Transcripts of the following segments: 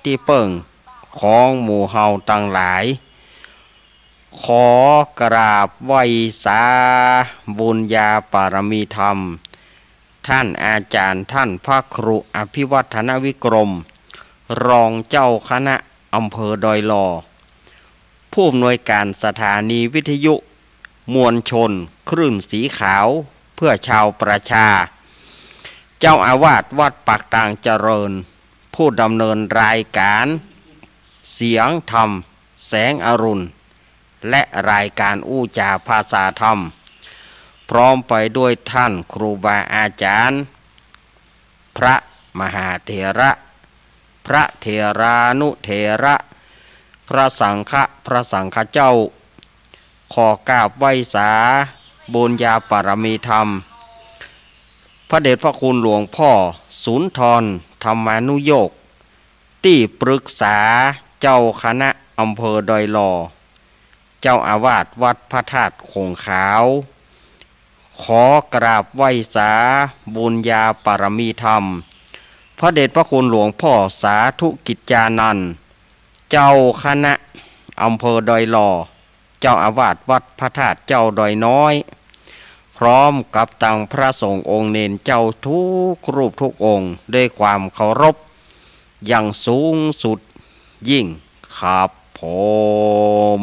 ที่เปิ่งของหมู่เฮาต่างหลายขอกราบไหว้สาบุญญาปารมีธรรมท่านอาจารย์ท่านพระครูอภิวัฒนวิกรมรองเจ้าคณะอำเภอดอยหล่อผู้อำนวยการสถานีวิทยุมวลชนคลื่นสีขาวเพื่อชาวประชาเจ้าอาวาสวัดปากต่างเจริญผู้ดำเนินรายการเสียงธรรมแสงอรุณและรายการอู้จาภาษาธรรมพร้อมไปด้วยท่านครูบาอาจารย์พระมหาเถระพระเถรานุเถระพระสังฆเจ้าขอกราบไหว้สาบุญญาปารมีธรรมพระเดชพระคุณหลวงพ่อสุนทรธรรมานุโยคที่ปรึกษาเจ้าคณะอำเภอดอยหล่อเจ้าอาวาสวัดพระธาตุคงขาวขอกราบไหว้สาบุญญาปารมีธรรมพระเดชพระคุณหลวงพ่อสาธุกิจจานันท์เจ้าคณะอำเภอดอยหล่อเจ้าอาวาสวัดพระธาตุเจ้าดอยน้อยพร้อมกับตังพระสงฆ์องค์เนนเจ้าทุกรูปทุกองค์ด้วยความเคารพอย่างสูงสุดยิ่งครับผม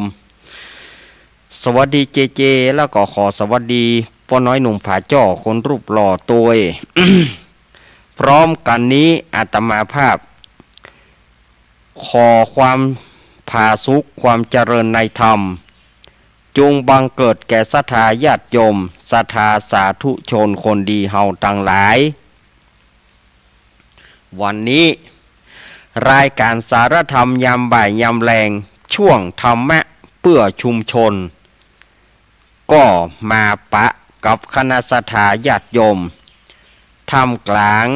สวัสดีเจเจแล้วก็ขอสวัสดีพ่อน้อยหนุ่มผาจ้อคนรูปหล่อตัว พร้อมกันนี้อาตมาภาพขอความผาสุขความเจริญในธรรมจงบังเกิดแก่ศรัทธาญาติโยมศรัทธาสาธุชนคนดีเฮาทั้งหลายวันนี้รายการสารธรรมยามบ่ายยามแรงช่วงธรรมะเพื่อชุมชนก็มาปะกับคณะศรัทธาญาติโยมท่ามกลาง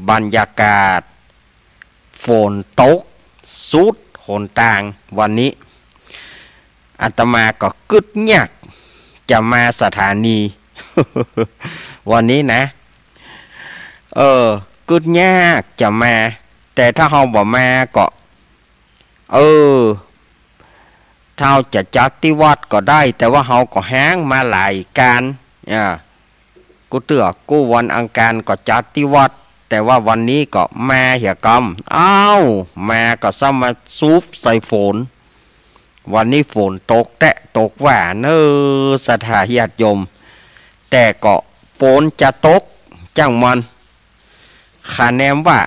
บรรยากาศฝนตกสุดหนต่างวันนี้อาตมาก็กึดยากจะมาสถานี วันนี้นะกึดยากจะมาแต่ถ้าเราบ่มาก็ถ้าจะจัดที่วัดก็ได้แต่ว่าเราก็แห้งมาหลายการกูเตือกูวันอังคารก็จัดที่วัดแต่ว่าวันนี้ก็มาเหี่ยกรรมมาก็ซ้ำมาซุปใส่ฝนวันนี้ฝนตกแตะตกว่าสถาญาติโยมแต่ก็ฝนจะตกจังมันขาแนมว่า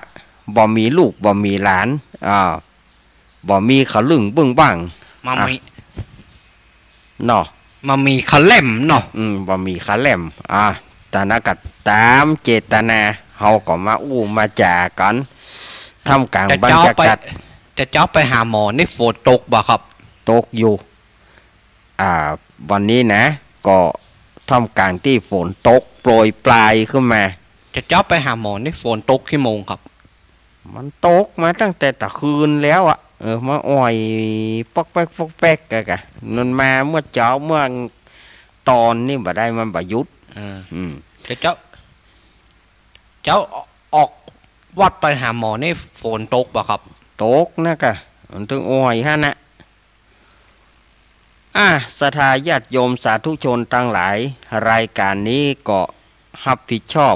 บ่มีลูกบ่มีหลานบ่มีขลึงบึ้งบ้างมามีขเล่มเนาะบ่มีขเล่มแต่นักตามเจตนาเฮาก็มามาจ่ากันทำกลางบรรยากาศจะเจ้าไปหาหมอนี่ฝนตกบ่ครับตกอยู่วันนี้นะก็ทำกลางที่ฝนตกโปรยปลายขึ้นมาจะเจ้าไปหาหมอนี่ฝนตกกี่โมงครับมันตกมาตั้งแต่ตะคืนแล้วมาอ่อยปอกแป๊กปอกแป๊กกะมันมาเมื่อเช้าเมื่อตอนนี่บ่ได้มันบ่หยุดจะเจ้าออกวัดไปหาหมอนี่ฝนตกบ่ครับตกนะกะมันถึงอ่อยฮะนะศรัทธาญาติโยมสาธุชนทั้งหลายรายการนี้ก็รับผิดชอบ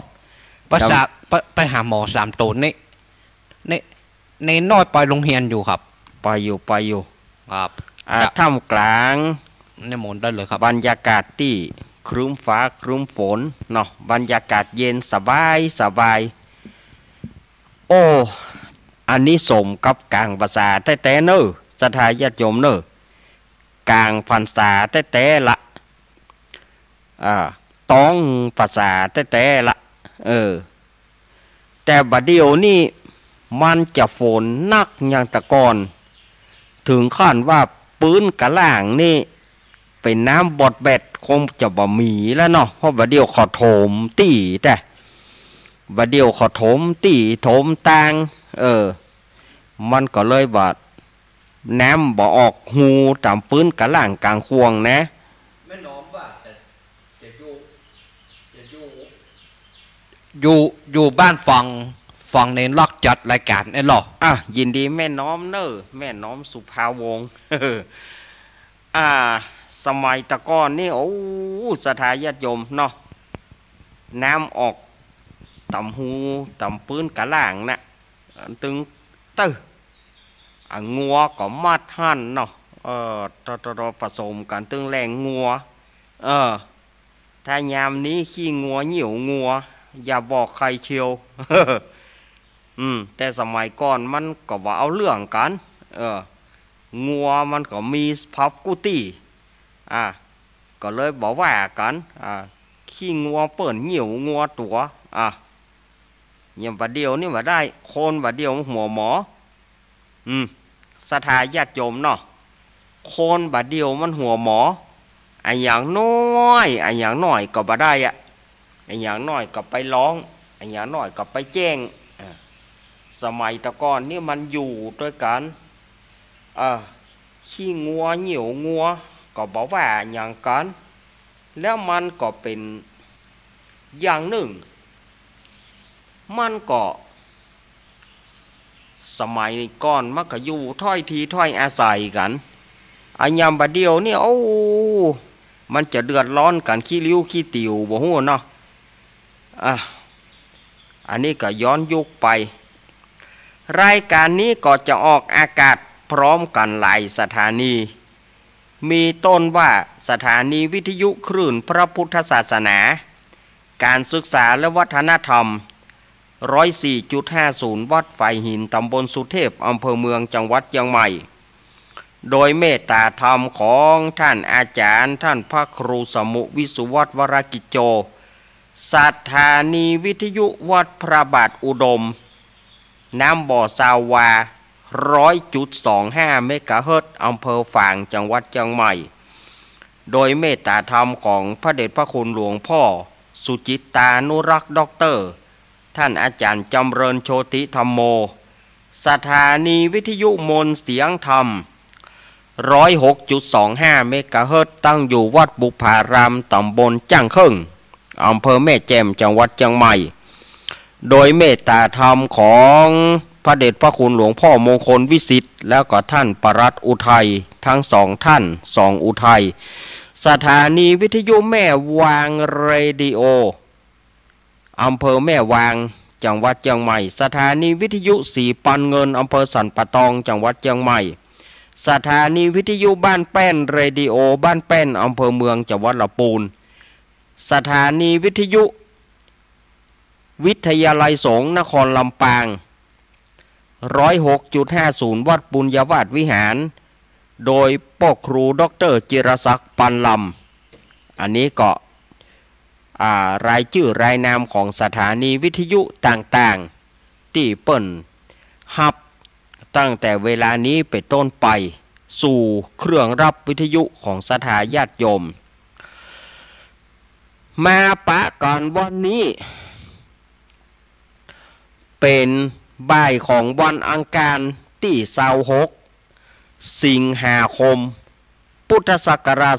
ไปหาหมอ3 ตนในน้อยไปโรงเรียนอยู่ครับไปอยู่ครับท่ามกลางในหมนได้เลยครับบรรยากาศที่ครึ้มฟ้าครึ้มฝนเนาะบรรยากาศเย็นสบายอันนี้สมกับกลางภาษาแต่เนอศรัทธาญาติโยมเนอกลางพรรษาแต่ละต้องภาษาแต่ละแต่บัดเดียวนี่มันจะฝนนักอย่างตะกอนถึงขั้นว่าปืนกระล่างนี่เป็นน้ำบดแบดคงจะบ่มีแล้วเนาะเพราะบัดเดียวขอโถมตีแต่บัดเดียวขอโถมตีโถมตางมันก็เลยบาดน้ำบ่ออกหูตามปืนกระล่างกลางควงนะไม่น้อมว่าจะอยู่บ้าน ฟังในล็อกจัดรายการไอ้หรอยินดีแม่น้อมเนอแม่น้อมสุภาวงศ์ สมัยตะก้อนนี่โอ้สถาญาติโยมเนาะน้ำออกต่ำหูต่ำปืนกะล่างนะตึงตื้องัวก็มัดหั่นเนาะตผสมกันตึงแรงงัวถ้ายามนี้ขี้งัวเหี่ยวงัวอย่าบอกใครเชียว แต่สมัยก่อนมันก็ว่าเอาเรื่องกันงัวมันก็มีพับกุตี้ก็เลยบอกว่ากันขี้งัวเปิ่นเหี่ยวงัวตัวอย่างบาเดียวนี่ว่าได้โคนบาเดียวหัวหมอสถาญาติโยมเนาะโคนบาเดียวมันหัวหมออย่างน้อยอย่างน้อยก็บ่ได้อย่างน้อยก็ไปร้องอย่างน้อยก็ไปแจ้งสมัยตะก่อนนี่มันอยู่ด้วยกันขี้งัวเหี่ยวงัวก็บอกว่าอย่างกันแล้วมันก็เป็นอย่างหนึ่งมันก็สมัยก่อนมันก็อยู่ถ้อยทีถ้อยอาศัยกันยามบัดเดียวนี่มันจะเดือดร้อนกันขี้ริ้วขี้ติวบ่ฮู้เนาะอันนี้ก็ย้อนยุคไปรายการนี้ก็จะออกอากาศพร้อมกันหลายสถานีมีต้นว่าสถานีวิทยุคลื่นพระพุทธศาสนาการศึกษาและวัฒนธรรม 104.50 วัดไฟหินตำบลสุเทพอำเภอเมืองจังหวัดเชียงใหม่โดยเมตตาธรรมของท่านอาจารย์ท่านพระครูสมุวิสุวัฒน์วรกิจโจสถานีวิทยุวัดพระบาทอุดมน้ำบ่อซาวา 100.25 เมกะเฮิรตซ์อำเภอฝางจังหวัดเชียงใหม่โดยเมตตาธรรมของพระเดชพระคุณหลวงพ่อสุจิตตานุรักษ์ด็อกเตอร์ท่านอาจารย์จำเริญโชติธรรมโมสถานีวิทยุมนต์เสียงธรรม 106.25 เมกะเฮิรตซ์ตั้งอยู่วัดบุพารามตำบลจ้างครึ่งอำเภอแม่แจ่มจังหวัดเชียงใหม่โดยเมตตาธรรมของพระเดชพระคุณหลวงพ่อมงคลวิสิทธิ์แล้วก็ท่านปรัตน์อุทัยทั้งสองท่านสองอุทัยสถานีวิทยุแม่วางเรดิโออำเภอแม่วางจังหวัดเชียงใหม่สถานีวิทยุสีปันเงินอำเภอสันปะตองจังหวัดเชียงใหม่สถานีวิทยุบ้านแป้นเรดิโอบ้านแป้นอำเภอเมืองจังหวัดลำพูนสถานีวิทยุวิทยาลัยสงฆ์นครลำปาง 106.50 วัดปุญญาวาสวิหารโดยพ่อครูดร.จิรศักดิ์ปันลำอันนี้ก็รายชื่อรายนามของสถานีวิทยุต่างๆที่เปิ้นฮับตั้งแต่เวลานี้ไปต้นไปสู่เครื่องรับวิทยุของสถาญาติโยมมาปะก่อนวันนี้เป็นบ่ายของวันอังคารที่26สิงหาคมพุทธศักราช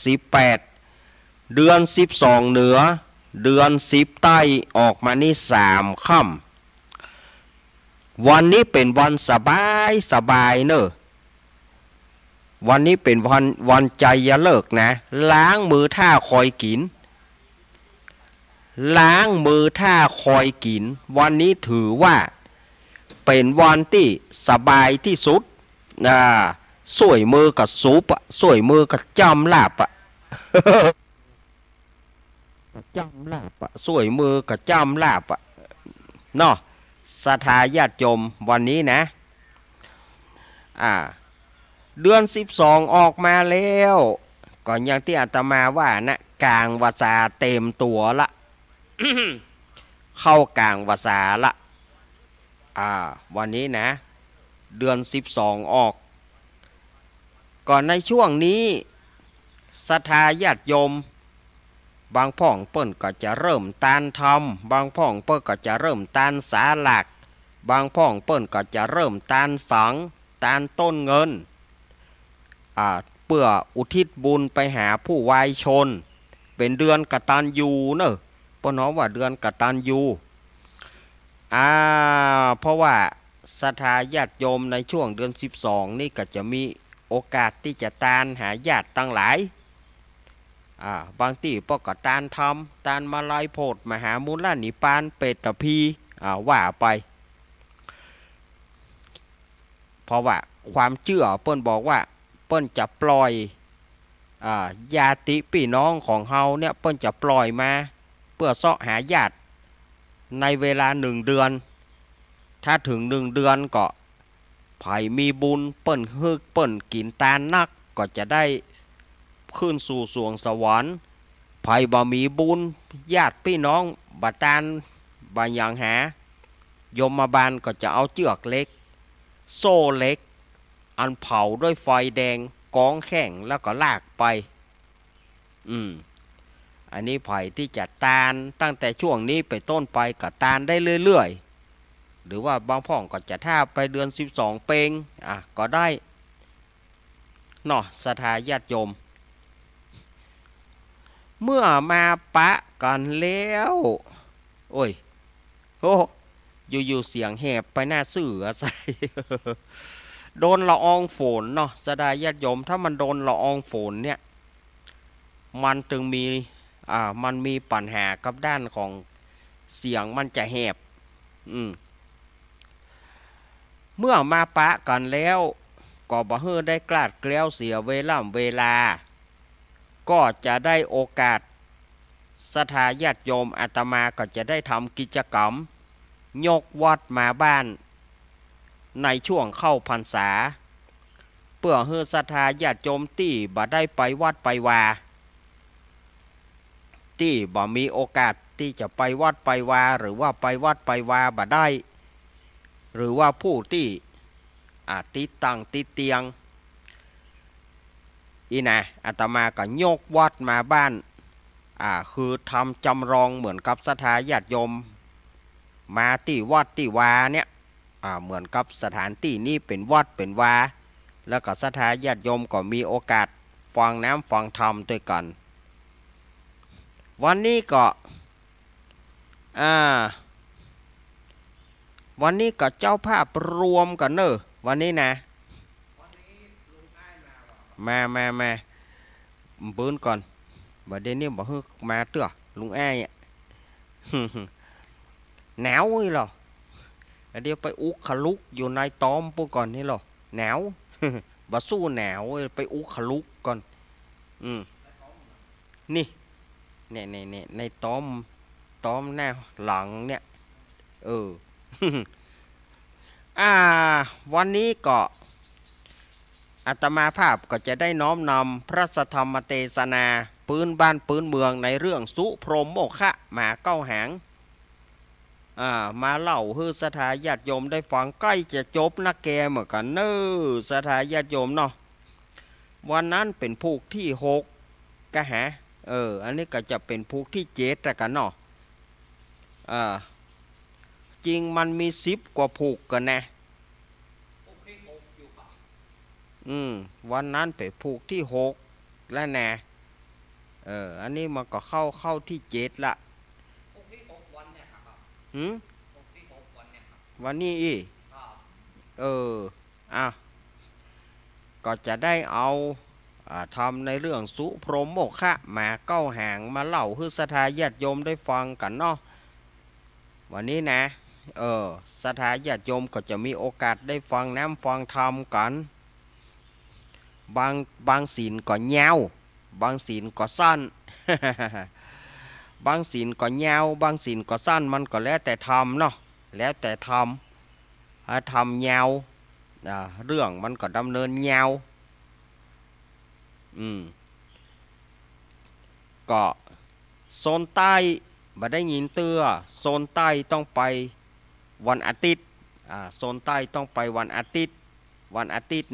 2568 เดือน12เหนือเดือน10ใต้ออกมานี่3ค่ำวันนี้เป็นวันสบายเนอะวันนี้เป็นวันใจอย่าเลิกนะล้างมือท่าคอยกินล้างมือท่าคอยกินวันนี้ถือว่าเป็นวันที่สบายที่สุดสวยมือกับซุปสวยมือกับจำลาบจำลาบสวยมือกับจำลาบเนาะสถาญาติโยมวันนี้นะเดือน12ออกมาแล้วก่อนอย่างที่อาตมาว่านะกลางวาสาเต็มตัวละ เข้ากลางวาสาละวันนี้นะเดือน12ออกก่อนในช่วงนี้ศรัทธาญาติโยมบางพ่องเปิ้นก็จะเริ่มตานทำบางพ่องเปิ้นก็จะเริ่มตานสาหลักบางพ่องเปิ้นก็จะเริ่มตานสังตานต้นเงินเพื่ออุทิศบุญไปหาผู้วายชนเป็นเดือนกตัญญูเนอะป้าน้องว่าเดือนกตัญญู เพราะว่าศรัทธาญาติโยมในช่วงเดือน12นี่ก็จะมีโอกาสที่จะตานหาญาติตั้งหลายบางที่ปก็ตานทำตานมาลายโพดมหามูลนิปานเปตพีว่าไปเพราะว่าความเชื่อเปิ้นบอกว่าเปิ้นจะปล่อยญาติพี่น้องของเฮาเนี่ยเปิ้นจะปล่อยมาเพื่อเสาะหาญาติในเวลา1 เดือนถ้าถึง1 เดือนก็ไผมีบุญเปิ้นฮึกเปิ้นกินตาลนักก็จะได้ขึ้นสู่สวงสวรรค์ไผบ่มีบุญญาติพี่น้องบ่ตานบ่อย่างหายมบาลก็จะเอาเชือกเล็กโซ่เล็กอันเผาด้วยไฟแดงกองแข็งแล้วก็ลากไปอันนี้ไผ่ที่จะตานตั้งแต่ช่วงนี้ไปต้นไปก็ตานได้เรื่อยๆหรือว่าบางพ่องก็จะท่าไปเดือน12เปงก็ได้เนาะศรัทธาญาติโยมเมื่อมาปะกันแล้วโอ้ยโอ้อยู่เสียงแหบไปหน้าเสือใส่ โดนละอองฝนเนาะศรัทธาญาติโยมถ้ามันโดนละอองฝนเนี่ยมันจึงมีมันมีปัญหากับด้านของเสียงมันจะแหบเมื่อมาปะกันแล้วก็บ่เฮือได้กลาดเกลียวเสียเวลาก็จะได้โอกาสศรัทธาญาติโยมอาตมาก็จะได้ทำกิจกรรมยกวัดมาบ้านในช่วงเข้าพรรษาเพื่อให้ศรัทธาญาติโยมที่บ่ได้ไปวัดไปวาที่บ่มีโอกาสที่จะไปวัดไปวาหรือว่าไปวัดไปวาบ่ได้หรือว่าผู้ที่ติดตั้งติดเตียงอาตมาก็ยกวัดมาบ้านคือทำจำลองเหมือนกับศรัทธาญาติโยมมาที่วัดที่วาเนี่ยเหมือนกับสถานที่นี้เป็นวัดเป็นวาแล้วก็ศรัทธาญาติโยมก็มีโอกาสฟังน้ำฟังธรรมด้วยกันวันนี้ก็วันนี้ก็เจ้าภาพรวมกันเนอะวันนี้นะมาปืนก่อนบัดเดี๋ยวนี้บอกฮึมาเตื้อลุงอ้ายหนาวนี่หรอเดี๋ยวไปอุกขลุกอยู่ในตอมปุ๊ก่อนนี่หรอหนาวบ่สู้หนาวไปอุกขลุกก่อนนี่ในตอมหน้าหลังเนี่ยวันนี้ก็อาตมาภาพก็จะได้น้อมนำพระธรรมเทศนาปืนบ้านปืนเมืองในเรื่องสุพรหมโมฆะหมาเก้าหางมาเล่าให้ศรัทธาญาติโยมได้ฟังใกล้จะจบนักแกเหมือนกันเนอะศรัทธาญาติโยมเนาะวันนั้นเป็นภูกที่6กะหาอันนี้ก็จะเป็นภูกที่7แต่กันเนาะจริงมันมี10กว่าภูกกันนะวันนั้นเป็นภูกที่6แล้วนะอันนี้มันก็เข้าที่7ละวันนี้ก็จะได้เอาทำในเรื่องสุพรหมโมฆะหมาเก้าหางมาเล่าให้ศรัทธาญาติโยมได้ฟังกันเนาะวันนี้นะศรัทธาญาติโยมก็จะมีโอกาสได้ฟังน้ำฟังธรรมกันบางศีลก็ยาวบางศีลก็สั้น บางศีลก็ยาวบางศีลก็สั้นมันก็แล้วแต่ธรรมเนาะแล้วแต่ธรรมธรรมยาวเรื่องมันก็ดำเนินยาวก็โซนใต้บ่ได้ยินเตือโซนใต้ต้องไปวันอาทิตย์โซนใต้ต้องไปวันอาทิตย์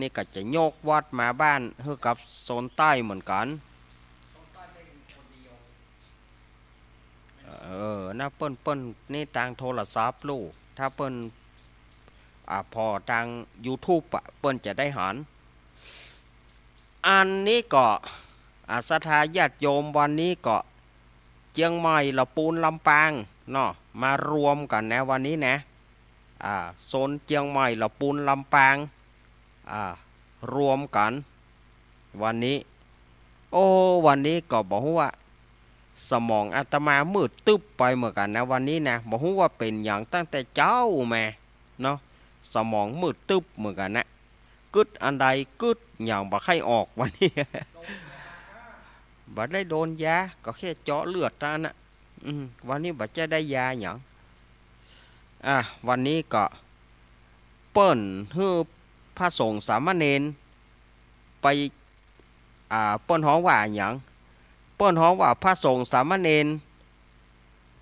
นี่ก็จะโยกวัดมาบ้านเพื่อกับโซนใต้เหมือนกันนะเปิ้นนี่ทางโทรศัพท์ลูกถ้าเปิ้นพอทาง YouTube เปิ้นจะได้หันอันนี้ก็ศรัทธาญาติโยมวันนี้ก็เชียงใหม่ละปูนลำปางเนาะ มารวมกันนะวันนี้นะโซนเชียงใหม่ลำปูนลำปางรวมกันวันนี้โอ้วันนี้ก็บอกว่าสมองอาตมามืดตึ๊บไปเหมือนกันนะวันนี้นะบอกว่าเป็นอย่างตั้งแต่เจ้าแม่เนาะสมองมืดตึ๊บเหมือนกันนะกึดอันใดกึดอย่างบ่ให้ออกวันนี้ บ่ได้โดนยาก็แค่เจาะเลือดตานะวันนี้บ่จะได้ยาอย่างวันนี้ก็เปิ้นฮื้อพระสงฆ์สามเณรไปเปิ้นฮ้องว่าอย่างเปิ้นฮ้องว่าพระสงฆ์สามเณร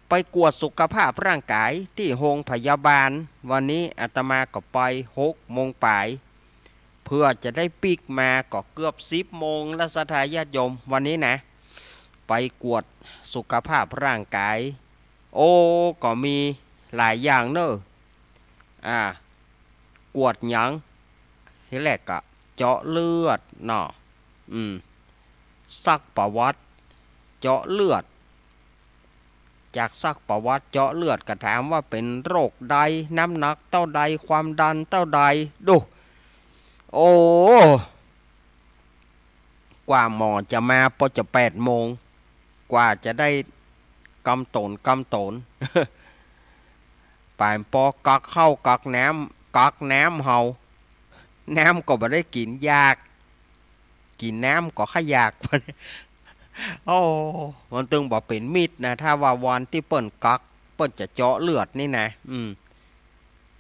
ไปกวดสุขภาพร่างกายที่โรงพยาบาลวันนี้อาตมาก็ไป6 โมงปลายเพื่อจะได้ปิกมาก็เกือบ10 โมงแล้วศรัทธาญาติโยมวันนี้นะไปกวดสุขภาพร่างกายโอ้ก็มีหลายอย่างเนอะกวดหยังทีแรกก็เจาะเลือดเนาะซักประวัติเจาะเลือดจากซักประวัติเจาะเลือดก็ถามว่าเป็นโรคใดน้ำหนักเท่าใดความดันเท่าใดดูโอ้กว่าหมอจะมาพอจะ8 โมงกว่าจะได้กำโตน ป่านปอกักเข้ากักน้ำเฮาน้ำก็บ่ได้กินยากกินน้ำก็ขยาก โอ้มันตึงบอกเป็นมิดนะถ้าว่าวันที่เปิ้นกักเปิ้นจะเจาะเลือดนี่นะ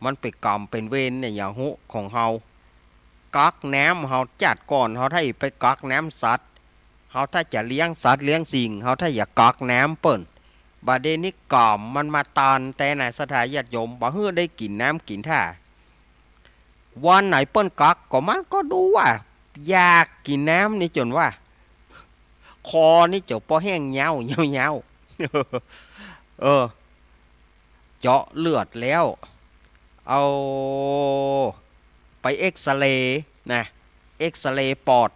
มันเป็นกรรมเป็นเวรเนี่ยอย่างหุของเฮากักน้ำเฮาจัดก่อนเฮาถ้าไปกักน้ำสัตว์เฮาถ้าจะเลี้ยงสัตว์เลี้ยงสิ่งเฮาถ้าอยากกักน้ำเปิ้นบาดนี้กรรมมันมาตานแต่ไหนสถาญาติโยมบ่เฮือได้กินน้ำกินท่าวันไหนเปิ้นกักก็มันก็ดูว่าอยากกินน้ำนี่จนว่าคอนี่เจ้าพอแห้งเงาเจาะเลือดแล้วเอาไปเอ็กซเรย์นะเอ็กซเรย์ปอด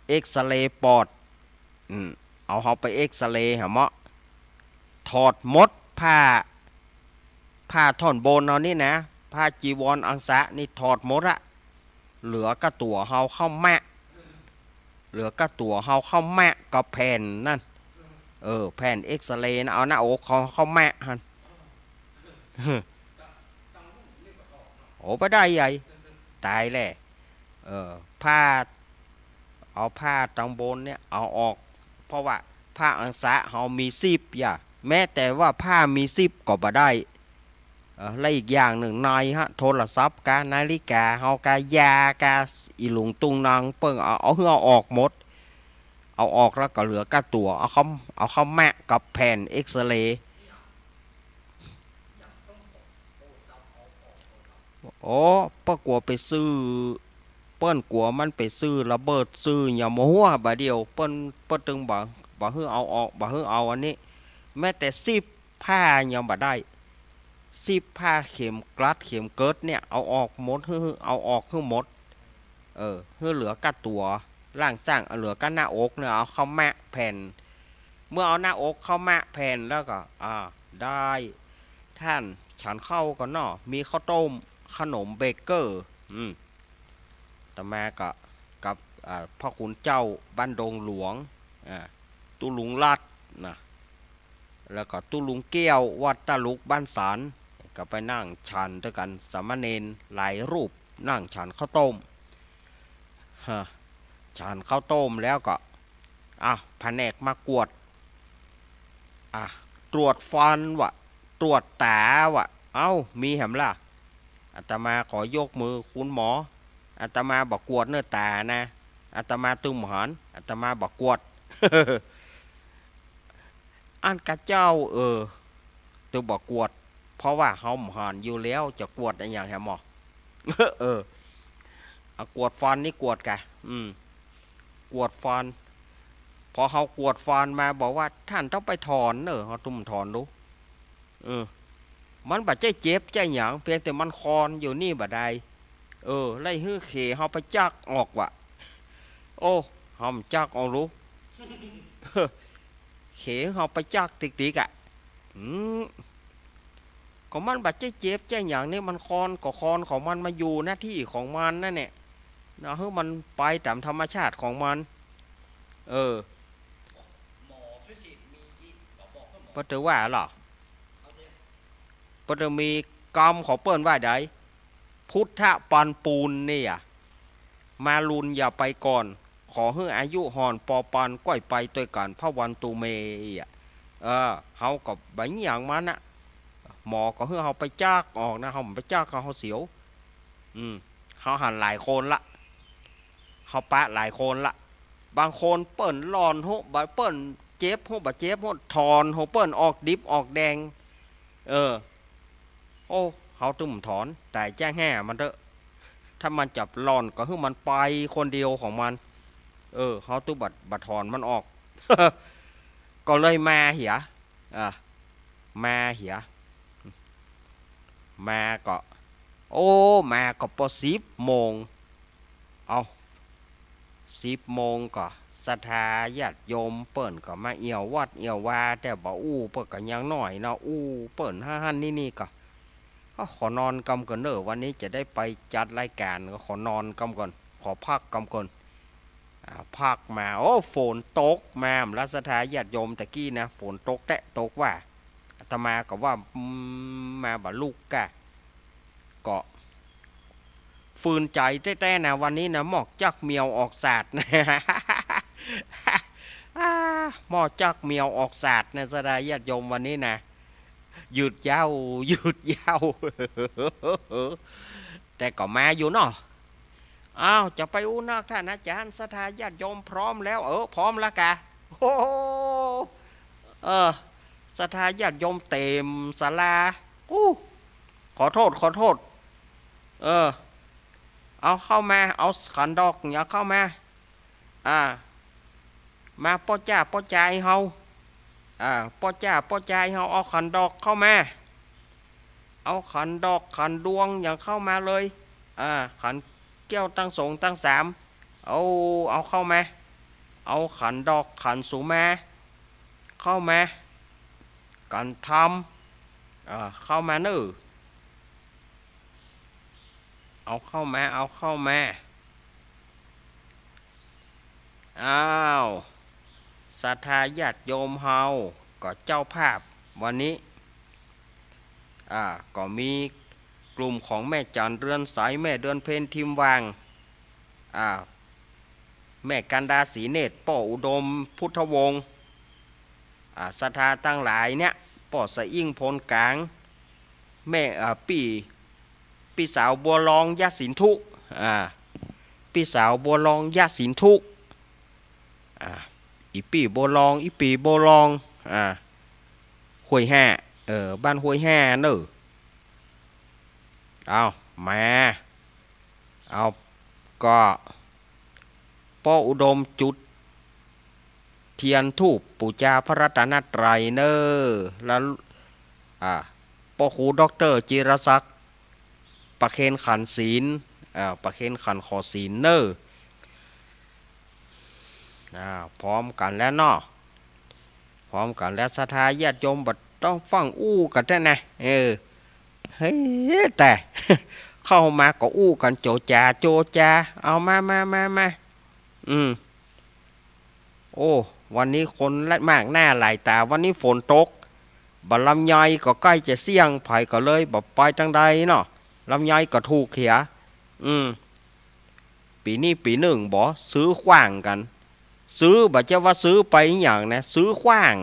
เอ็กซเรย์ปอดเอาเขาไปเอ็กซเรย์หะเมาะถอดมดผ้าท่อนบนเอานี่นะผ้าจีวรอังสะนี่ถอดหมดอะเหลือกระตัวเฮาเข้าแม่เหลือกระตัวเฮาเข้าแม่กับแผ่นนั่นแผ่นเอ็กซเรย์นะเอาหน้าอกเข้าแม่ฮันโอ้ไปได้ใหญ่ตายแหละผ้าเอาผ้าตังบนเนี่ยเอาออกเพราะว่าผ้าอังสะเฮามี10อย่าแม้แต่ว่าผ้ามี10ก็บ่ได้และอีกอย่างหนึ่งในโทรศัพท์กานาฬิกาเฮากายากาอีหลุงตุงนางเปิ้งเอาเฮือออกหมดเอาออกแล้วก็เหลือกระตัวเอาเข้าแมะกับแผ่นเอ็กซเรย์โอ้ป้ากลัวไปซื้อเปิ้นกลัวมันไปซื้อระเบิดซื้ออย่ามัวบาเดียวเปิ้นตึงบ่เฮือเอาออกบ่เฮือเอาอันนี้แม้แต่10 ผ้ายังบ่ได้10 ผ้าเข็มกลัดเข็มเกิดเนี่ยเอาออกหมดเอาออกหมดเหลือกระตัวร่างสร้างเหลือกันหน้าอกเนี่ยเอาเข้าแมะแผ่นเมื่อเอาหน้าอกเข้าแมะแผ่นแล้วก็ได้ท่านฉันเข้าก็เนาะมีข้าวต้มขนมเบเกอร์ต่อมาก็กับพ่อขุนเจ้าบ้านดงหลวงตุลุงลัดนะแล้วก็ตุลุงเกี้ยววัดตะลุกบ้านสารก็ไปนั่งฉันด้วยกันสามเณรหลายรูปนั่งฉันข้าวต้มฉันข้าวต้มแล้วก็แผนกมากวดตรวจฟันวะตรวจตาวะมีแหมล่ะอาตมาขอยกมือคุณหมออาตมาบอกกวดเนื้อตานะอาตมาตุ้มหันอาตมาบอกกวด อันกะเจ้าตัวบอกกวดเพราะว่าเฮาหันอยู่แล้วจะกวดอะไรอย่างแหมหมอกวดฟันนี่กวดกะกวดฟันพอเขากวดฟันมาบอกว่าท่านต้องไปถอนเขาตุ้มถอนดูมันบาดใจเจ็บใจหยังเพียงแต่มันคอนอยู่นี่บาดใดไล่ฮื้อเขเขาไปจักออกว่ะโอ้หอมจักออกรู้เขเขาไปจักติ๊กๆ อืมก็มันบัดเจ็บใจอย่างนี้มันคอนก็คอนของมันมาอยู่หน้าที่ของมันนั่นเนี่ยนะเฮ้ยมันไปตามธรรมชาติของมันเออปะเตอว่าหรอปะเตอมีกรรมขอเปิ้นว่าใดพุทธปันปูนเนี่ยมาลุนอย่าไปก่อนขอให้อายุหอนปอปันก้อยไปตัวกันพระวันตูเมอ่ะเฮากับใบอย่างมันอะหมอก็ให้เฮาไปจากออกนะเฮาไปจากเฮาเสียวเฮาหันหลายคนละเฮาปะหลายคนละบางคนเปิ้นหลอนโหบะเปิ้นเจ็บโหบะเจ็บโหถอนโหเปิ้นออกดิบออกแดงโอ้เฮาตึมถอนแต่แจ้งแห่มันเถอะถ้ามันจับหลอนก็ให้มันไปคนเดียวของมันเขาตู้บัดถอนมันออก ก็เลยมาเหียมาเหียมาก็โอ้มาก็พอ10 โมงเอา10 โมงก็ศรัทธาญาติโยมเปิ่นก็มาเอี่ยววัดเอี่ยววาแต่บ่อู้เปิ่นก็ยังหน่อยเนาะอู้เปิ่นหันนี่ก็ขอนอนกำก่อนเนอะวันนี้จะได้ไปจัดรายการก็ขอนอนกำก่อนขอพักกำก่อนพักมาโอ้ฝนตกมารัศทาญาติโยมตะกี้นะฝนตกแตะตกว่าอาตมาก็ว่ามาบ่ลูกกะก็ฟืนใจแต้ๆนะวันนี้นะหมอกจักเมียวออกศาสตร์นะ หมอกจักเมียวออกศาสตร์นะสดาญาติโยมวันนี้นะหยุดยาวหยุดยาว แต่ก็มาอยู่เนาะอ้าวจะไปอู้นอกท่านอาจารย์ศรัทธาญาติโยมพร้อมแล้วพร้อมแล้วกะโอ้ศรัทธาญาติโยมเต็มศาลาขอโทษเอาเข้ามาเอาขันดอกอย่าเข้ามามาป้อจ้าป้อใจเฮาป้อจ้าป้อใจเฮาเอาขันดอกเข้ามาเอาขันดอกขันดวงอย่าเข้ามาเลยขันเกี้ยวตั้งสงตั้งสามเอาเข้ามาเอาขันดอกขันสูมาเข้ามากันทำเข้ามาเนอเอาเข้ามาอ้าวศรัทธาญาติโยมเฮาก็เจ้าภาพวันนี้ก็มีกลุ่มของแม่จันเรือนสายแม่เดือนเพนทิมวางแม่กันดาศรีเนตรป่ออุดมพุทธวงศ์ศรัทธาตั้งหลายเนี่ยป่อสะอิ่งพลกลางแม่ปีสาวบัวลองยะสินทุปีสาวบัวลองยะสินทุอีปีบัวลองอีปีบัวลองห้วยห้าบ้านห้วยห้าเนอะเอามาเอาก็ป้ออุดมจุดเทียนทูปปู่จาพระรัตนตรัยเนอแล้วป้อครูด็อกเตอร์จิรศักดิ์ประเคนขันศีลประเคนขันขอศีลเนอพร้อมกันแล้วเนาะพร้อมกันแล้วศรัทธาญาติโยมบัดต้องฟังอู้กันแน่นะเฮ้ยแต่เข้ามาก็อู้กันโจจาเอามาโอ้วันนี้คนมากหน้าหลายตาวันนี้ฝนตกบัดลำไยก็ใกล้จะเสี่ยงไผ่ก็เลยบอกไปทางใดเนาะลำไยก็ถูกเขียปีนี้ปีหนึ่งบอกซื้อขว้างกันซื้อบัดเจ้าว่าซื้อไปอย่างนะซื้อขว้าง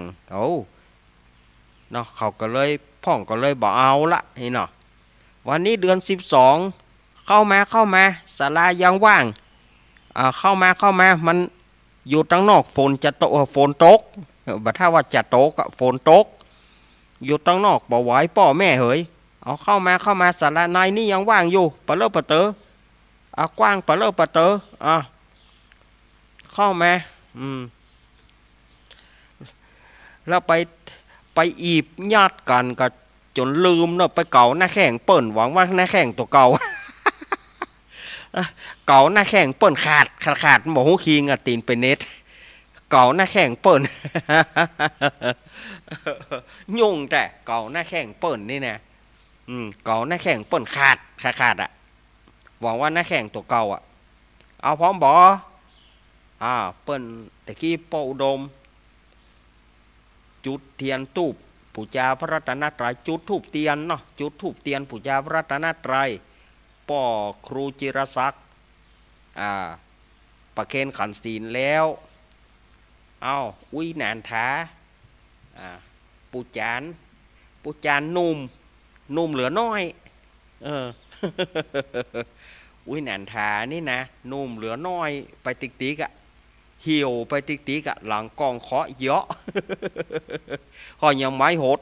เนาะเขาก็เลยพ่องก็เลยบอกเอาละนี่เนาะวันนี้เดือน12เข้ามาศาลายังว่างเข้ามามันอยู่ตั้งนอกฝนตกบัดถ้าว่าจะตกฝนตกอยู่ตั้งนอกบ่ไหวพ่อแม่เหยเอาเข้ามาศาลาในนี่ยังว่างอยู่ปะเลอะปะเตอกว้างปะเลอะปะเตอเข้ามาแล้วไปอีบญาติกันก็จนลืมเนาะไปเก่าหน้าแข้งเปิ่นหวังว่าหน้าแข้งตัวเก่า เก่าหน้าแข้งเปิ่นขาดหมอหูคิงตีนไปเน็ต เก่าหน้าแข้งเปิ่น ยุ่งแต่เก่าหน้าแข้งเปิ่นนี่นะเก่าหน้าแข้งเปิ่นขาดอ่ะหวังว่าหน้าแข้งตัวเก่าอ่ะเอาพร้อมบอเปิ่นแต่กี้ปออุดมจุดเทียนตูบปูชาพระรัตนตรัยจุดทูบเทียนเนาะจุดทูบเทียนปูชาพระรัตนตรัยป่อครูจิรศักดิ์ประเคนขันศีลแล้วเอาอุ้ยนานท้าปูจานนุ่มเหลือน้อยอุ้ยนานท้านี่นะนุ่มเหลือน้อยไปติ๊กอะเหี่ยวไปติ๊กอะหลังกองเคาะเยอะหอยังไม้หด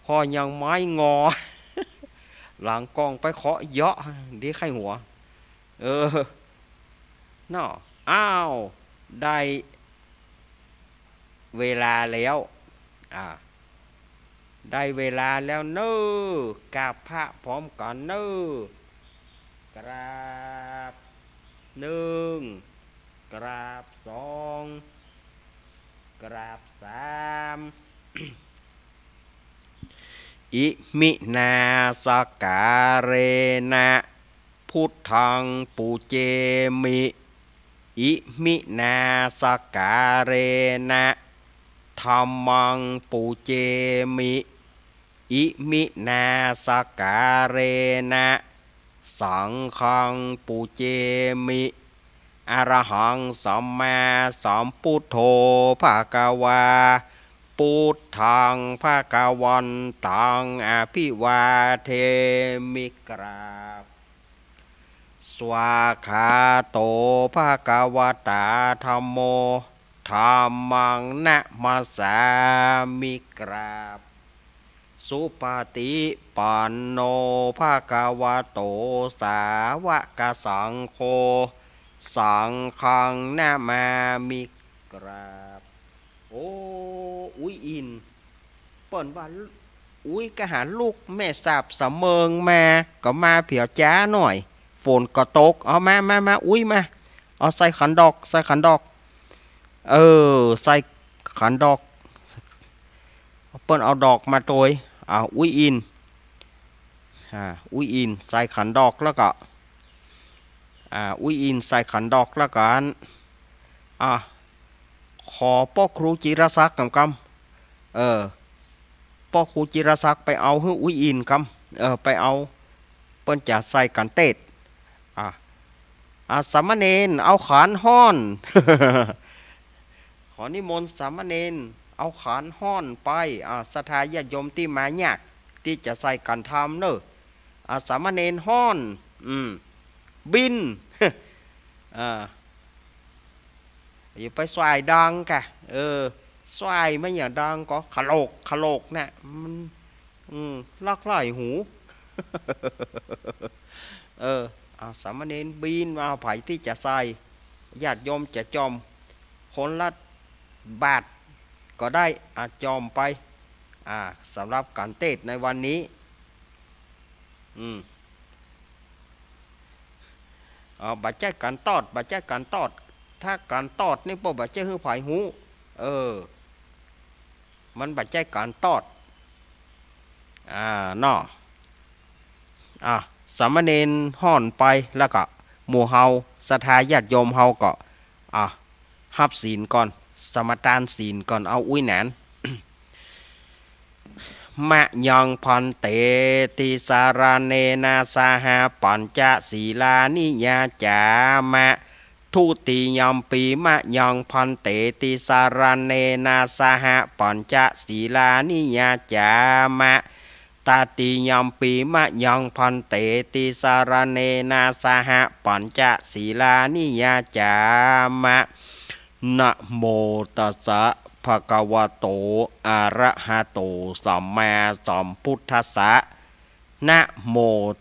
หอยังไม้งอหลังกองไปเคาะเยอะดีไข้หัวเนาะอ้าวได้เวลาแล้วได้เวลาแล้วเน้อกราบพระพร้อมก่อนเน้อกราบหนึ่งกราบสองกราบสามอิมินาสการเรนะพุทธังปูเจมิอิมินาสการเรนะธัมมังปูเจมิอิมินาสการเรนะสังฆังปูเจมิอรหังสัมมาสัมพุทโธภะคะวาพุทธังภะคะวันตังอภิวาเทมิกราบสวากขาโตภะคะวะตาธัมโมธัมมังนะมัสสามิกราบสุปฏิปันโนภะคะวะโตสาวกสังโฆสังฆังนะมามิกราบอุ้ยอินเปิ่นว่าอุ้ยกะหาลูกแม่สาบสะเมิงมาก็มาเผียวจ้าหน่อยฝนก็ตกเอามาอุ้ยมาเอาใส่ขันดอกใส่ขันดอกใส่ขันดอกเปิ้นเอาดอกมาโตยอุ้ยอินอุ้ยอินใส่ขันดอกแล้วก็อุ้ยอินใส่ขันดอกแล้วกันขอพ่อครูจิรศักดิ์กำพ่อครูจิรศักดิ์ไปเอาให้อุ้ยอินไปเอาเปิ้นจะใส่กันเตดสามเณรเอาขานห้อน ขอนิมนต์สามเณรเอาขานห้อนไปศรัทธาญาติโยมที่มายากที่จะใส่กันทำเนอะสามเณรห้อนบิน อย่าไปสายดังกะสายไม่อย่างดังก็ขโลกเนี่ยมันลักไล่หู สามเณรบินมาไผ่ที่จะใส่ญาติโยมจะจอมคนละบาทก็ได้จอมไปสำหรับการเทศในวันนี้บัจจัยการตอดถ้าการตอดนี่พวกบัจจัยหื้อไผ่หูมันบัจจัยการตอดเนาะสามเณรห่อนไปแล้วก็หมู่เฮาศรัทธาญาติโยมเฮาก็ฮับศีลก่อนสมทานศีลก่อนเอาอุ้ยแหนน มะยังพันเตติสารเนนาสาหาปัญจศีลานิยาจามะทุติยมปีมะยังพันเตติสารเนนาสาหาปัญจศีลานิยาจามะตาติยมปีมะยังพันเตติสารเนนาสหปัญจศีลานิยาจามะนะโมตัสสะภะคะวะโตอะระหะโตสัมมาสัมพุทธัสสะนะโม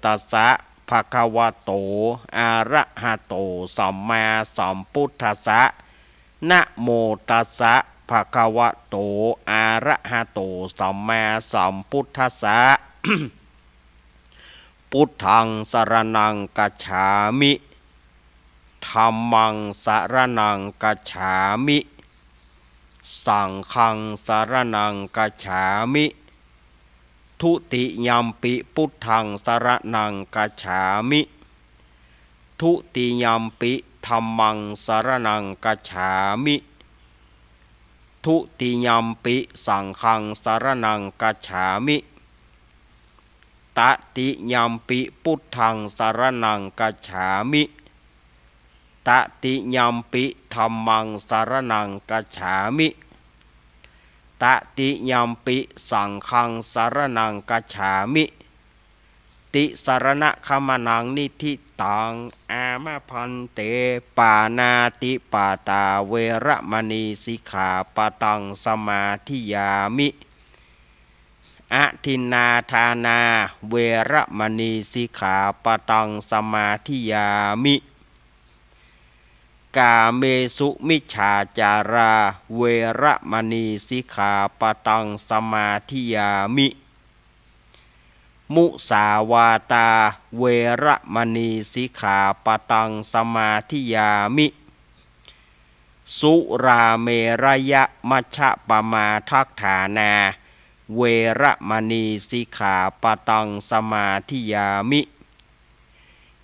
ตัสสะภะคะวะโตอะระหะโตสัมมาสัมพุทธัสสะนะโมตัสสะภะคะวะโตอะระหะโตสัมมาสัมพุทธัสสะ พุทธังสรณังกัจฉามิ ธัมมังสรณังกัจฉามิสังฆังสรณังกัจฉามิทุติยัมปิพุทธังสรณังกัจฉามิทุติยัมปิธัมมังสรณังกัจฉามิทุติยัมปิสังฆังสรณังกัจฉามิตติยัมปิพุทธังสรณังกัจฉามิตติยัมปิธัมมังสรณังกัจฉามิตติยัมปิสังฆังสรณังกัจฉามิติสรณะขมนังนิธิตังอามะพันเตปานาติปาตาเวระมณีสิกขาปะตังสมาธิยามิอะทินนาทานาเวระมณีสิกขาปะตังสมาธิยามิกาเมสุมิจฉาจาราเวระมณีสิกขาปะตังสมาธิยามิมุสาวาตาเวระมณีสิกขาปะตังสมาธิยามิสุราเมรยะมัชฌะปมาทัฏฐานาเวระมณีสิกขาปะตังสมาธิยามิ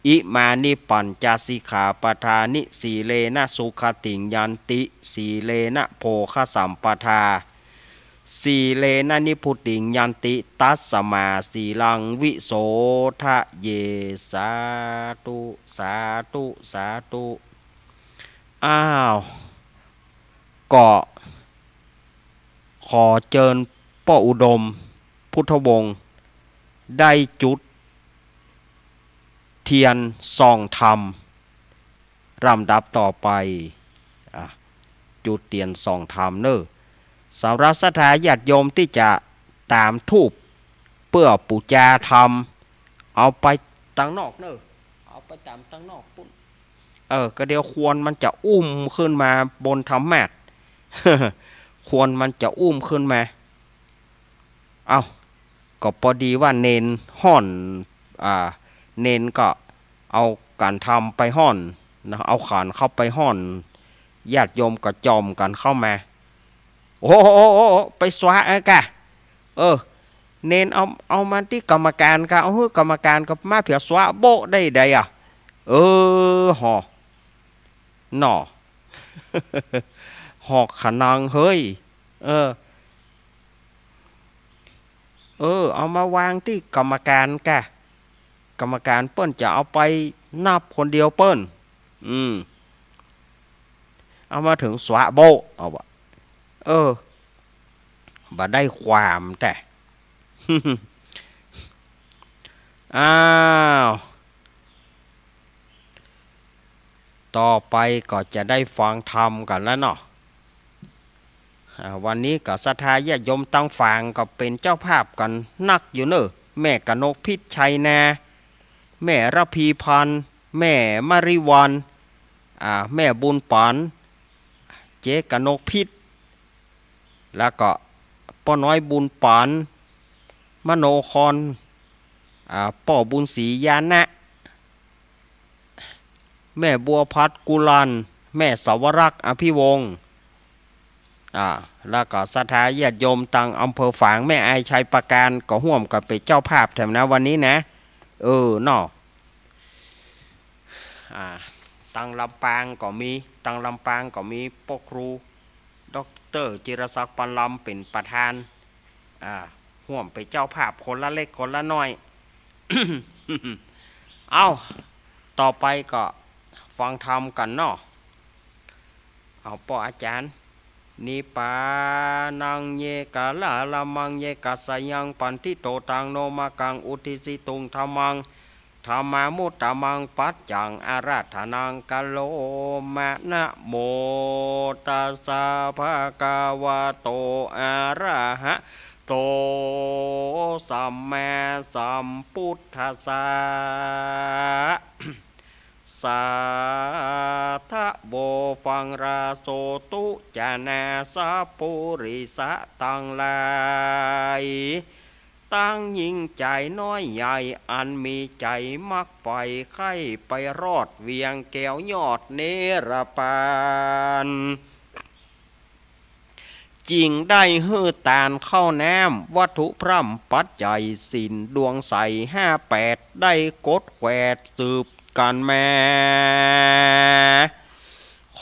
อิมานิปัญจสิกขาปทานิสีเลนะสุขติงยันติสีเลนะโภคสัมปทาสีเลนะนิพุติงยันติตัสสมาสีลังวิโสทะเยสาธุสาธุสาธุอ้าวก็ขอเชิญป้าอุดมพุทธวงศ์ได้จุดเทียนส่องธรรมลำดับต่อไปจุดเทียนส่องธรรมเนอะสำหรับศรัทธาญาติโยมที่จะตามทูปเพื่อปูชาธรรมเอาไปตั้งนอกเนอะเอาไปตามตั้งนอกปุ่นก็เดี๋ยวควรมันจะอุ้มขึ้นมาบนธรรมะ ควรมันจะอุ้มขึ้นมาเอาก็พอดีว่าเนนห่อนเนนก็เอาการทำไปห่อนนะเอาขานเข้าไปห่อนญาติโยมก็จอมกันเข้ามาโอ้ไปสวะกะเนนเอามาที่กรรมการก็เอากรรมการก็มาเผียสวะโบได้ใดหอหน่อ หอกขนังเฮ้ยเอามาวางที่กรรมการกะกรรมการเปิ้นจะเอาไปนับคนเดียวเปิ้นเอามาถึงสวะโบเอาวะบ่ได้ความแต่ อ้าวต่อไปก็จะได้ฟังธรรมกันแล้วเนาะวันนี้ก็ศรัทธาญาติโยมตั้งฟังก็เป็นเจ้าภาพกันนักอยู่เนอะแม่กนกพิษชัยนาแม่ระพีพันธ์แม่มาริวันแม่บุญปันเจ๊กนกพิษแล้วก็ป้าน้อยบุญปันมโนคอนป้อบุญศรียานะแม่บัวพัดกุลันแม่สาวรักษ์อภิวงศ์แล้วก็ศรัทธาญาติโยมตังอำเภอฝางแม่ไอชัยประการก็ห่วมกับเป็นเจ้าภาพแถมนะวันนี้นะเนาะตังลำปางก็มีตังลำปางก็มีปกครูดร.จิรศักดิ์ปันลำเป็นประธานห่วมเป็นเจ้าภาพคนละเล็กคนละน้อย เอาต่อไปก็ฟังธรรมกันเนาะเอาป้ออาจารย์นิปานังเยกะลาละมังเยกะสยังปันทิโตตังโนมากังอุทิสิตุงธรรมังธรรมามุตตมังปัจจังอาราธนังกะโลมะนะโมตัสสะภะคะวะโตอะระหะโตสัมมาสัมพุทธัสสะสาธะโบฟังราโสตุจานาสะปุริสะตังลาย ตั้งยิ่งใจน้อยใหญ่อันมีใจมักไฟไข่ไปรอดเวียงแก้วยอดเนรปานจริงได้ฮื้อตาลเข้าน้ำวัตถุพร่ำปัจจัยสินดวงใส58ได้กดแขวดสืบกันแม่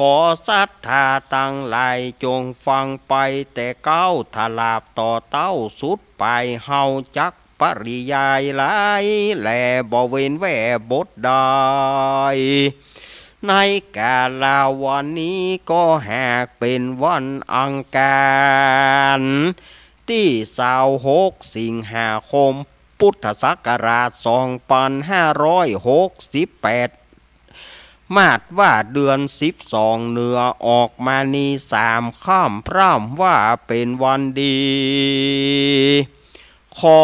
ขอศรัทธาตั้งหลายจงฟังไปแต่เก้าทลาบต่อเต้าสุดไปเฮาจักปริยายหลายแลบ่เว้นแว่บทใดในกาลาวันนี้ก็หากเป็นวันอังคารที่26 สิงหาคมพุทธศักราช2568มาดว่าเดือน12เหนือออกมานี3ข้ามพร่ำว่าเป็นวันดีขอ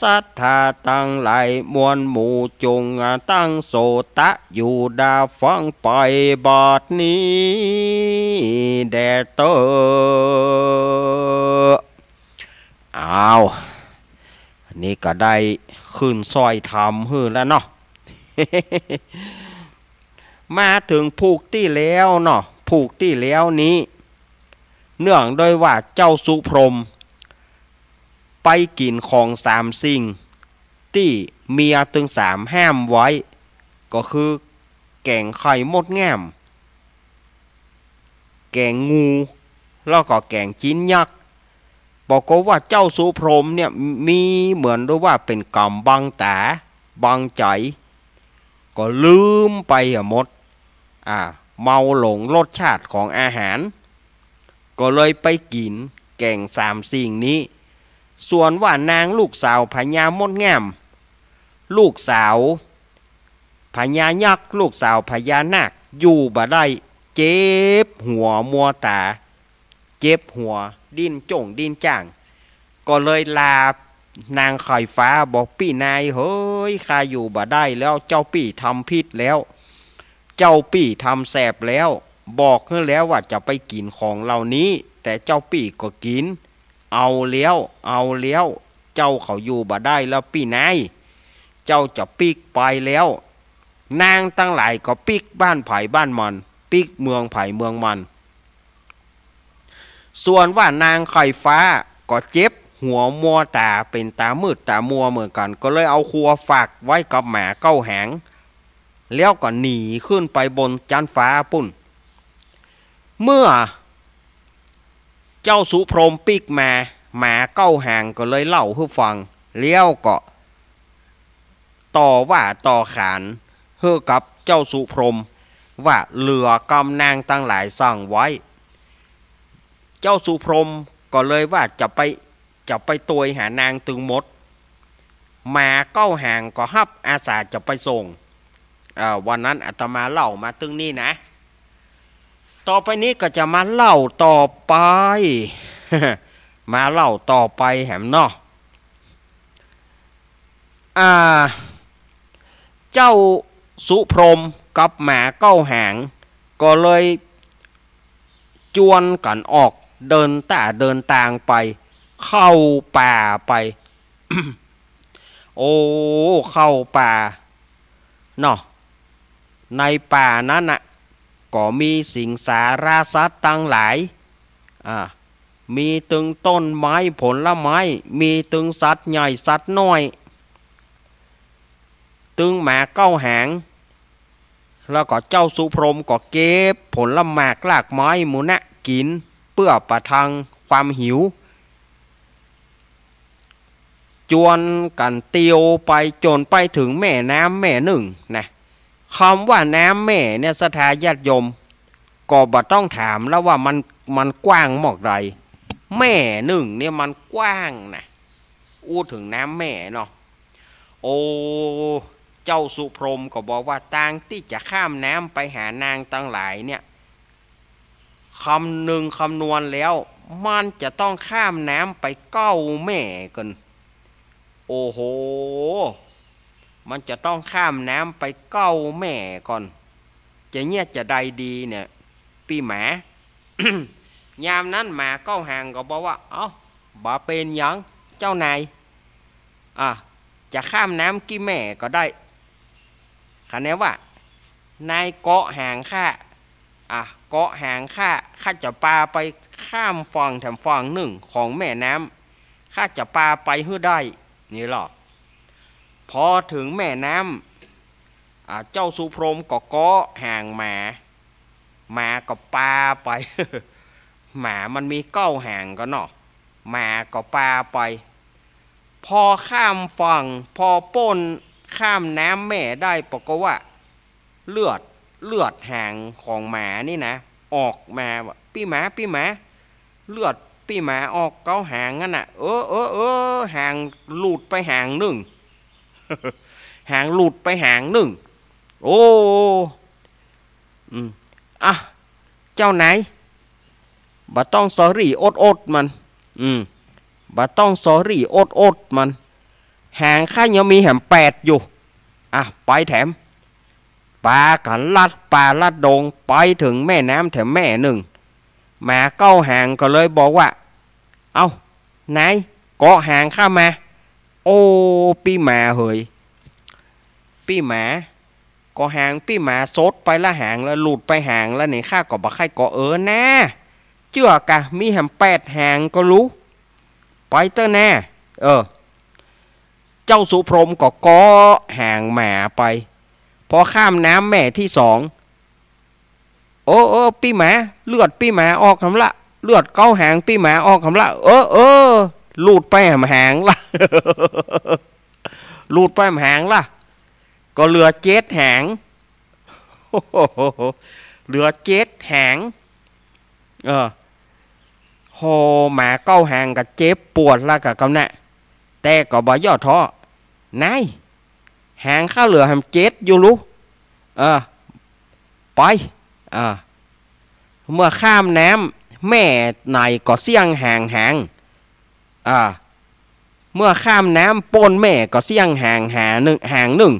ศรัทธาตั้งหลายมวลหมู่จงตั้งโสตะอยู่ดาฟังไปบาดนี้แดเตอเอานี่ก็ได้ขึ้นซอยทำฮื้อแล้วเนาะ มาถึงผูกที่แล้วเนาะผูกที่แล้วนี้เนื่องโดยว่าเจ้าสุพรหมไปกินของ3 สิ่งที่เมียถึง3ห้ามไว้ก็คือแกงไข่มดแง่มแกงงูแล้วก็แกงจิ้นยักษ์บอกว่าเจ้าสุพรหมเนี่ยมีเหมือนด้วยว่าเป็นกรรมบังตาบังใจก็ลืมไปหมดเมาหลงรสชาติของอาหารก็เลยไปกินแกง3 สิ่งนี้ส่วนว่านางลูกสาวพญามดแง่มลูกสาวพญายักษ์ลูกสาวพญานาคอยู่บ่ได้เจ็บหัวมัวตาเจ็บหัวดิ้นจ่งดิ้นจ้างก็เลยลานางไข่ฟ้าบอกพี่นายเฮ้ยข้าอยู่บ่ได้แล้วเจ้าปี่ทำพิษแล้วเจ้าปี่ทำแสบแล้วบอกเพื่อแล้วว่าจะไปกินของเหล่านี้แต่เจ้าปี่ก็กินเอาเลี้ยวเจ้าเขาอยู่บ่ได้แล้วปี่นายเจ้าจะปิกไปแล้วนางตั้งหลายก็ปิกบ้านไผ่บ้านมันปิกเมืองไผ่เมืองมันส่วนว่านางไข่ฟ้าก็เจ็บหัวมัวตาเป็นตามืดตามัวเหมือนกันก็เลยเอาครัวฝากไว้กับหมาเก้าแหงแล้วก็หนีขึ้นไปบนจันฟ้าปุ่นเมื่อเจ้าสุพรหมปิกมาหมาเก้าแหงก็เลยเล่าให้ฟังแล้วก็ต่อว่าต่อขานเฮือกับเจ้าสุพรหมว่าเหลือกำนางตั้งหลายสั่งไว้เจ้าสุพรหมก็เลยว่าจะไปตวยหานางตึงมดหมาเก้าแหงก็ฮับอาสาจะไปส่งวันนั้นอาตมาเล่ามาตึงนี้นะต่อไปนี้ก็จะมาเล่าต่อไป มาเล่าต่อไปแหมเนาะเจ้าสุพรหมกับหมาเก้าหางก็เลยจวนกันออกเดินทางไปเข้าป่าไป โอ้เข้าป่าเนาะในป่านั้นน่ะก็มีสิ่งสาราสัตว์ตั้งหลายมีตึงต้นไม้ผลไม้มีตึงสัตว์ใหญ่สัตว์น้อยตึงหมาเก้าหางแล้วก็เจ้าสุพรหมก็เก็บผลหมากลากไม้หมูนะกินเพื่อประทังความหิวจวนกันเตียวไปจนไปถึงแม่น้ำแม่หนึ่งนะคำว่าน้ำแม่เนี่ยศรัทธาญาติโยมก็บ่ต้องถามแล้วว่ามันกว้างหมอกใดแม่หนึ่งเนี่ยมันกว้างนะอู้ถึงน้ำแม่เนาะโอ้เจ้าสุพรหมก็บอกว่าต่างที่จะข้ามน้ำไปหานางตั้งหลายเนี่ยคำหนึ่งคำนวณแล้วมันจะต้องข้ามน้ำไป9 แม่กันโอ้โหมันจะต้องข้ามน้ำไป9 แม่ก่อนจะเนี่ยจะได้ดีเนี่ยปีหมา ยามนั้นหมาเก้าหางก็บอกว่าบ่เป็นหยังเจ้านาย จะข้ามน้ำกี่แม่ก็ได้คะแนนว่านายเกาะหางข้าเกาะหางข้าจะปาไปข้ามฝั่งแถมฝั่งหนึ่งของแม่น้ำข้าจะปาไปให้ได้นี่หรอพอถึงแม่น้ำเจ้าสุพรหมก็เกาะหางหมาก็ปาไป หมามันมีเก้าหางก็เนาะหมาก็ปาไปพอข้ามฝั่งพอป้นข้ามน้ำแม่ได้ปกว่าเลือดหางของหมานี่นะออกมาพี่หมาเลือดพี่หมาออกเก้าหางงั้นน่ะหางหลุดไปหางหนึ่ง หางหลุดไปหางหนึ่งโอ้เจ้าไหนบ่ต้องสอรี่อดมันบ่ต้องสอรี่อดมันหางข้ายังมีแหม8อยู่ไปแถมปลากันลัดดงไปถึงแม่น้ำแถมแม่หนึ่งหมาเก้าหางก็เลยบอกว่าเอาไหนเกาะหางข้ามาโอ้พี่หมาเฮยพี่หมาก็หางพี่หมาซดไปละหางแล้วหลุดไปหางแล้วเนี่ยข้าก็บอกใครก็นะเชื่อกะมีแหม8หางก็รู้ไปเตอร์แน่เจ้าสุพรหมก็เกาะหางหมาไปพอข้ามน้ำแม่ที่สองพี่หมาเลือดพี่หมาออกคำละเลือดเก้าหางพี่หมาออกคำละหลุดไปหางละ หลุดไปหางละก็เหลือ7หาง เหลือ7หางโหหมาเก้าหางก็เจ็บปวดละกับกำนะแต่ก็บ่ย่อท้อนายหางข้าเหลือหำ7อยู่รู้ไปเมื่อข้ามน้ำแม่ไหนก็เสี่ยงหางเมื่อข้ามน้ำปนแม่ก็เสี่ยงหางหนึ่ง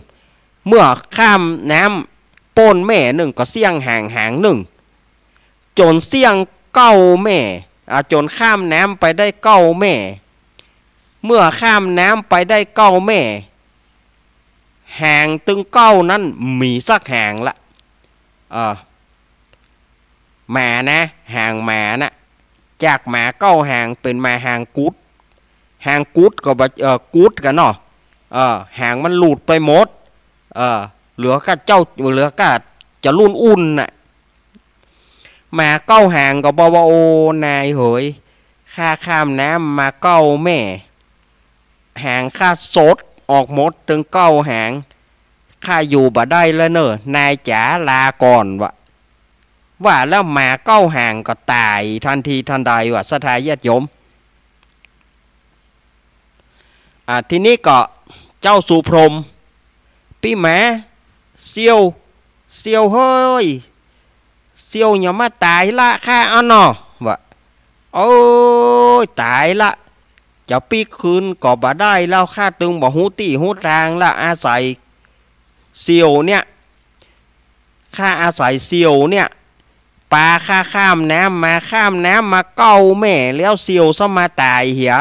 เมื่อข้ามน้ำปนแม่หนึ่งก็เสี่ยงหางหนึ่งจนเสี่ยงเก้าแม่จนข้ามน้ำไปได้เก้าแม่เมื่อข้ามน้ำไปได้เก้าแม่หางตึงเก้านั้นมีสักหางละหมานะหางหมานะจากหมาเก้าหางเป็นหมาหางกุดก็กุดกันเนาะหางมันหลุดไปหมดเหลือก็จะรุ่นอุ่นน่ะหมาเก้าหางก็บอกว่าโอ้นายเฮ้ยข้าข้ามน้ำมาเก้าแม่หางข้าสดออกหมดถึงเก้าหางข้าอยู่บ่ได้แล้วเนอะนายจ๋าลาก่อนว่าแล้วหมาเก้าหางก็ตายทันทีทันใดสทายาติโยมทีนี้ก็เจ้าสุพรหมพี่หมาเซียวเฮ้ยเซียวอย่ามาตายละข้าเอาหนอโอ้ยตายละจะปีคืนก็บ่ได้แล้วข้าตึงบ่หูตีหูทางละอาศัยเซียวเนี่ยข้าอาศัยเซียวเนี่ยปลาข้าข้ามน้ำมาเก้าแม่แล้วเซียวซะมาตายเหีย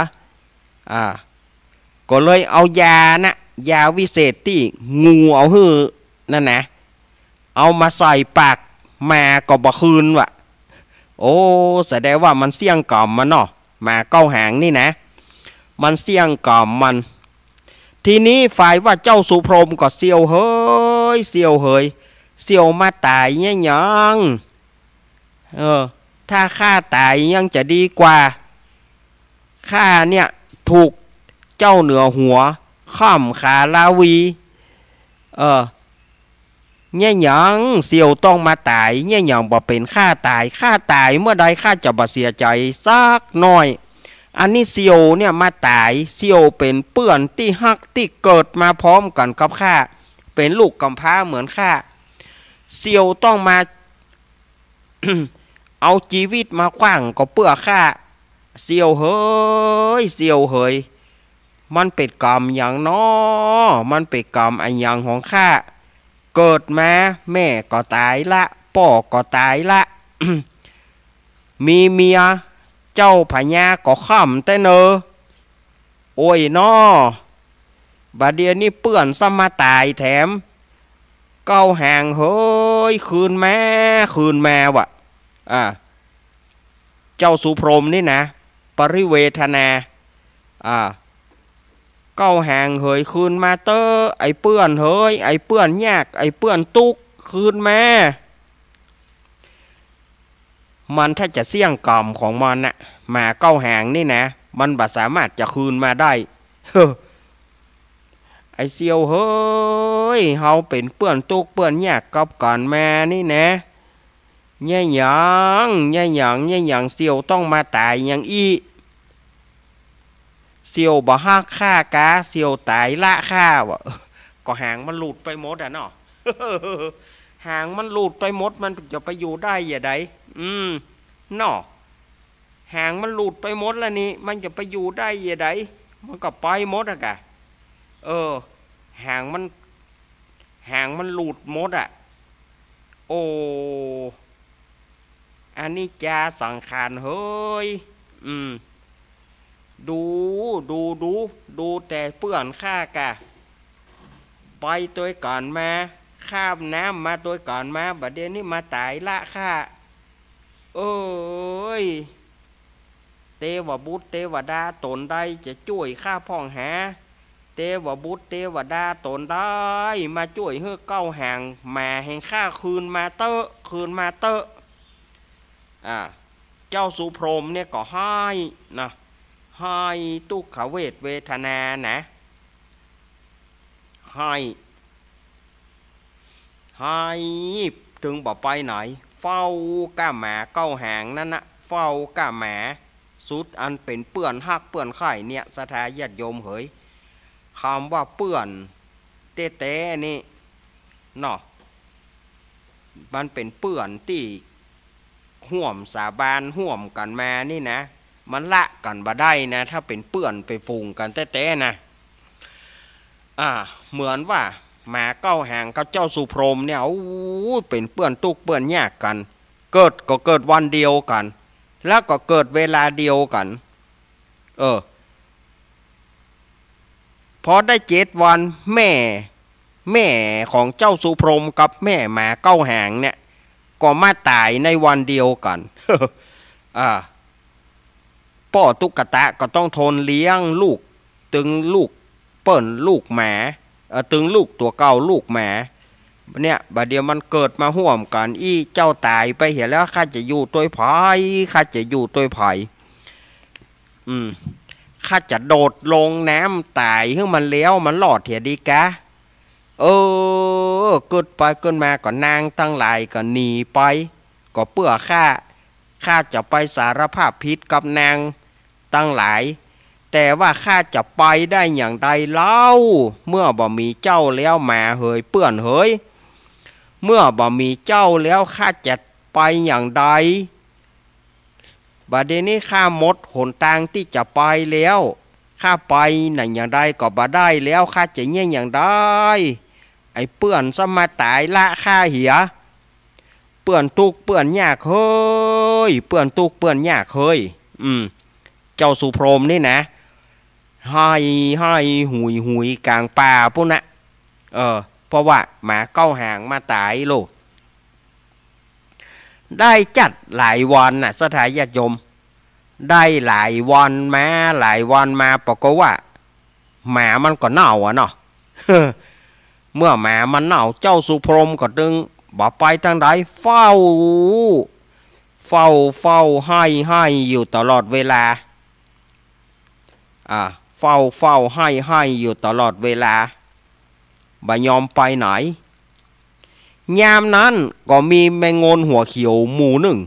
ก็เลยเอายาวิเศษที่งูเอาหื้อนั่นนะเอามาใส่ปากมาก็บ่คืนโอ้แสดงว่ามันเสี่ยงกล่อมมันเนาะมาเก้าหางนี่นะมันเสี่ยงกล่อมมันทีนี้ฝ่ายว่าเจ้าสุพรหมก็เซียวเฮ้ยเซียวมาตายเนี่ยยังถ้าข้าตายยังจะดีกว่าข้าเนี่ยถูกเจ้าเหนือหัวข้ามขาลาวีเนี่ยยังเซียวต้องมาตายเนี่ยยังบ่เป็นข้าตายเมื่อใดข้าจะบ่เสียใจสักหน่อยอันนี้เซียวเนี่ยมาตายเซียวเป็นเปื้อนที่ฮักที่เกิดมาพร้อมกันกับข้าเป็นลูกกำพร้าเหมือนข้าเซียวต้องมา เอาชีวิตมาขว้างก็เพื่อข้าเซียวเฮ้ยมันเป็นกรรมอย่างน้อมันเป็นกรรมอันอย่างของข้าเกิดมาแม่ก็ตายละพ่อก็ตายละ มีเมียเจ้าพญาก็ข้ามแต่เนอโอ้ยน้อ บาดเดียวนี่เปื่อนซ้ำมาตายแถมเก้าห่างเฮ้ยคืนแม่วะเจ้าสุพรหมนี่นะปริเวทนาเก้าห่างเฮ้ยคืนมาเตอไอเปื่อนเฮ้ยไอเปื่อนยากไอเปื่อนตุกคืนแม่มันถ้าจะเสี่ยงกรรมของมันน่ะมาเก้าห่างนี่นะมันบ่สามารถจะคืนมาได้ไอเซียวเฮ้ยเฮาเป็นเปื่อนตุกเปื่อนยากกับก่อนแม่นี่นะแย่หยังเซียวต้องมาตายอย่างอีเซียวบ่ฮักฆ่ากาเซียวตายละฆ่าวะก็หางมันหลุดไปหมดอ่ะเนาะ หางมันหลุดไปหมดมันจะไปอยู่ได้อย่าใดเนาะหางมันหลุดไปหมดแล้วนี่มันจะไปอยู่ได้อย่าใดมันก็ไปหมดอะกะหางมันหลุดหมดอ่ะโอ้อันนี้จาสังขารเฮ้ยดูแต่เปื่อนข้ากะไปตัวก่อนมาข้ามน้ำมาตัวก่อนมาบัดเดี๋ยวนี้มาตายละข้าเอ้ยเทวบุตรเทวดาตนได้จะช่วยข้าพ่องหาเทวบุตรเทวดาตนได้มาช่วยเฮือเก้าห่างมาแห่งข้าคืนมาเตอะเจ้าสุพรหมเนี่ยก็ให้นะให้ทุกขเวทเวทนานะให้ถึงบอกไปไหนเฝ้าก้าหมาเก้าหางนั่นนะเฝ้าก้าหมาสุดอันเป็นเปื่อนหักเปื่อนไข่เนี่ยสถาญาติโยมเฮ้ยคำว่าเปื่อนเต้นี่เนาะมันเป็นเปื่อนที่ห่วมสาบานห่วมกันมานี่นะมันละกันบ่ได้นะถ้าเป็นเปื่อนไปฟูงกันเต้นะเหมือนว่าหมาเก้าหางกับเจ้าสุพรหมเนี่ยเป็นเปื่อนตุกเปื่อนยากกันเกิดวันเดียวกันแล้วก็เกิดเวลาเดียวกันพอได้7 วันแม่ของเจ้าสุพรหมกับแม่หมาเก้าหางเนี่ยก็มาตายในวันเดียวกัน พ่อตุ๊กตาก็ต้องทนเลี้ยงลูกตึงลูกเปิ้นลูกหมาตึงลูกตัวเก่าลูกหมาเนี่ยบัดเดียวมันเกิดมาห่วมกันเจ้าตายไปเห็นแล้วข้าจะอยู่ตัวไผ่ข้าจะโดดลงน้ำตายให้มันเลี้ยวมันหลอดเถียดีกะเกิดไปเกิดมาก็นางตั้งหลายก็หนีไปก็เปื่อข้าจะไปสารภาพผิดกับนางตั้งหลายแต่ว่าข้าจะไปได้อย่างใดเล่าเมื่อบ่มีเจ้าแล้วมาเฮยเปื่อนเฮยเมื่อบ่มีเจ้าแล้วข้าจะไปอย่างใดบัดนี้ข้าหมดหนทางที่จะไปแล้วข้าไปนั่นอย่างใดก็บ่ได้แล้วข้าจะเงี้ยอย่างใดไอ้เปื่อนสมาตายละข้าเหียเปื่อนตุกเปื่อนยากเฮ้ยเปื่อนตุกเปื่อนยากเฮ้ยเจ้าสุพรหมนี่นะให้หุยกลางป่าพวกนะเพราะว่าหมาเก้าหางมาตายโลได้จัดหลายวันน่ะสถาญาติโยมได้หลายวันมาปรากฏว่าหมามันก็เน่าเนาะ เมื่อหมามันเน่าเจ้าสุพรหมก็ดึงบ่ไปทางใดเฝ้าให้อยู่ตลอดเวลาเฝ้าให้อยู่ตลอดเวลาบ่ยอมไปไหนยามนั้นก็มีแมงงนหัวเขียวหมู่หนึ่ง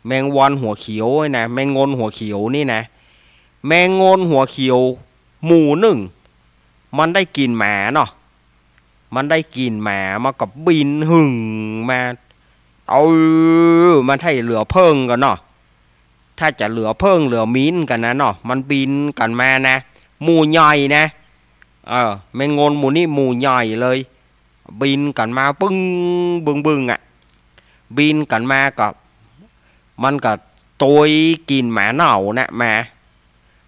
แมงวันหัวเขียวนะแมงงนหัวเขียวนี่นะแมงงนหัวเขียวหมู่หนึ่งมันได้กินหมาเนาะมันได้กินหมามากับบินหึ่งมามันให้เหลือเพิ่งกันเนาะถ้าจะเหลือเพิ่งเหลือมิ้นกันนะเนาะมันบินกันมานะหมู่ใหญ่นะแมงงนหมู่นี้หมู่ใหญ่เลยบินกันมาบึ้งบินกันมากับมันก็ตัวกินหมาเน่านะมา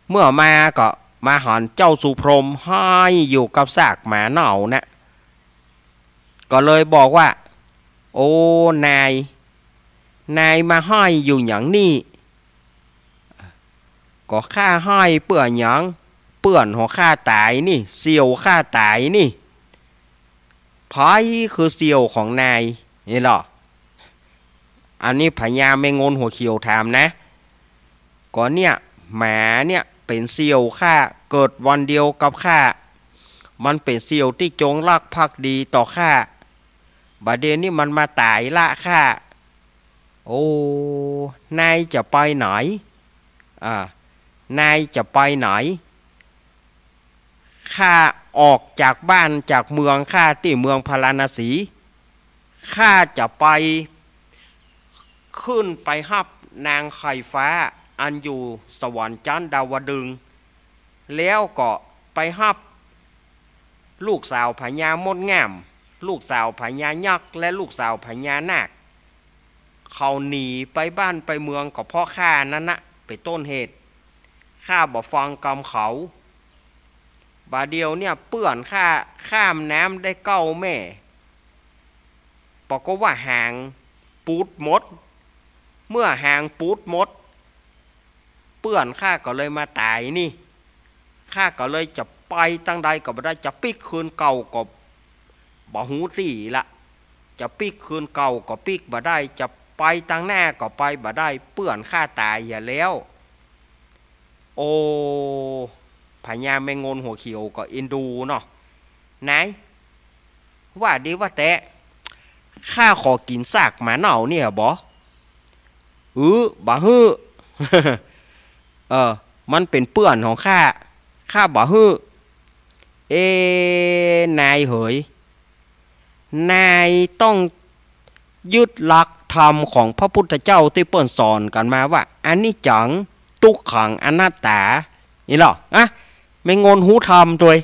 เมื่อมาก็ มาหันเจ้าสุพรหมให้อยู่กับซากหมาเน่านะก็เลยบอกว่าโอ้นายมาให้อยู่อย่างนี้ก็ข้าให้เปื่อนหยังเปื่อนหัวข้าตายนี่เสี่ยวข้าตายนี่ไผคือเสี่ยวของนายนี่หรออันนี้พญาแมงนหัวเขียวถามนะก็เนี่ยหมาเนี่ยเป็นเสี่ยวข้าเกิดวันเดียวกับข้ามันเป็นเสี่ยวที่จงรักภักดีต่อข้าบัดเดี๋ยวนี้มันมาตายละข้าโอ้นายจะไปไหนนายจะไปไหนข้าออกจากบ้านจากเมืองข้าที่เมืองพาราณสีข้าจะไปขึ้นไปฮับนางไข่ฟ้าอันอยู่สวรรค์จันทร์ดาวดึงแล้วก็ไปฮับลูกสาวพญามดงามลูกสาวพญายักษ์และลูกสาวพญานาคเขาหนีไปบ้านไปเมืองกับพ่อข้านั่นนะไปต้นเหตุข้าบ่ฟังกำเขาบาเดียวเนี่ยเปื่อนข้ามน้ำได้เก้าแม่บอกก็ว่าห่างปูดมดเมื่อห่างปูดมดเปื่อนข้าก็เลยมาตายนี่ข้าก็เลยจะไปตั้งใดก็บ่ได้จะปิกคืนเก่าก็บ่หูสี่ละจะปิกคืนเก่าก็ปิกบ่ได้จะไปตั้งหน้าก็ไปบ่ได้เปื่อนข้าตายอย่าแล้วโอ้พญาแมงนหัวเขียวก็อินดูเนาะไหนว่าดีว่าแต่ข้าขอกินซากหมาเน่าเนี่ยบ่บ่ฮื้อ มันเป็นเปื่อนของข้าบ่ฮื้อนายเหยนายต้องยึดหลักธรรมของพระพุทธเจ้าที่เปิ้นสอนกันมาว่าอันนี้จังทุกขังอนัตตานี่หรอไม่งนหูธรรมตัว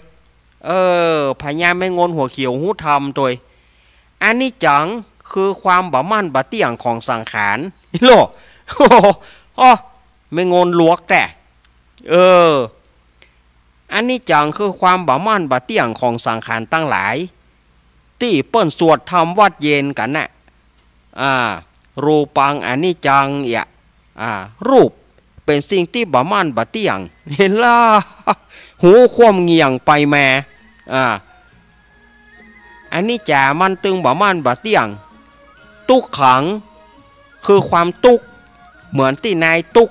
พญาไม่งนหัวเขียวหูธรรมตัวอันนี้จังคือความบ่มั่นบ่เที่ยงของสังขารนี่หรอไม่งนลวกแต่อันนี้จังคือความบ่มั่นบ่เที่ยงของสังขารตั้งหลายที่เปิ้นสวดธรรมวัดเย็นกันน่ะรูปังอันนี้จังรูปเป็นสิ่งที่บ่มั่นบ่เที่ยงเห็นล่ะหูคว่ำเงี่ยงไปแม่อันนี้จ่ามันตึงบ่มั่นบ่เที่ยงทุกขังคือความทุกข์เหมือนที่นายทุก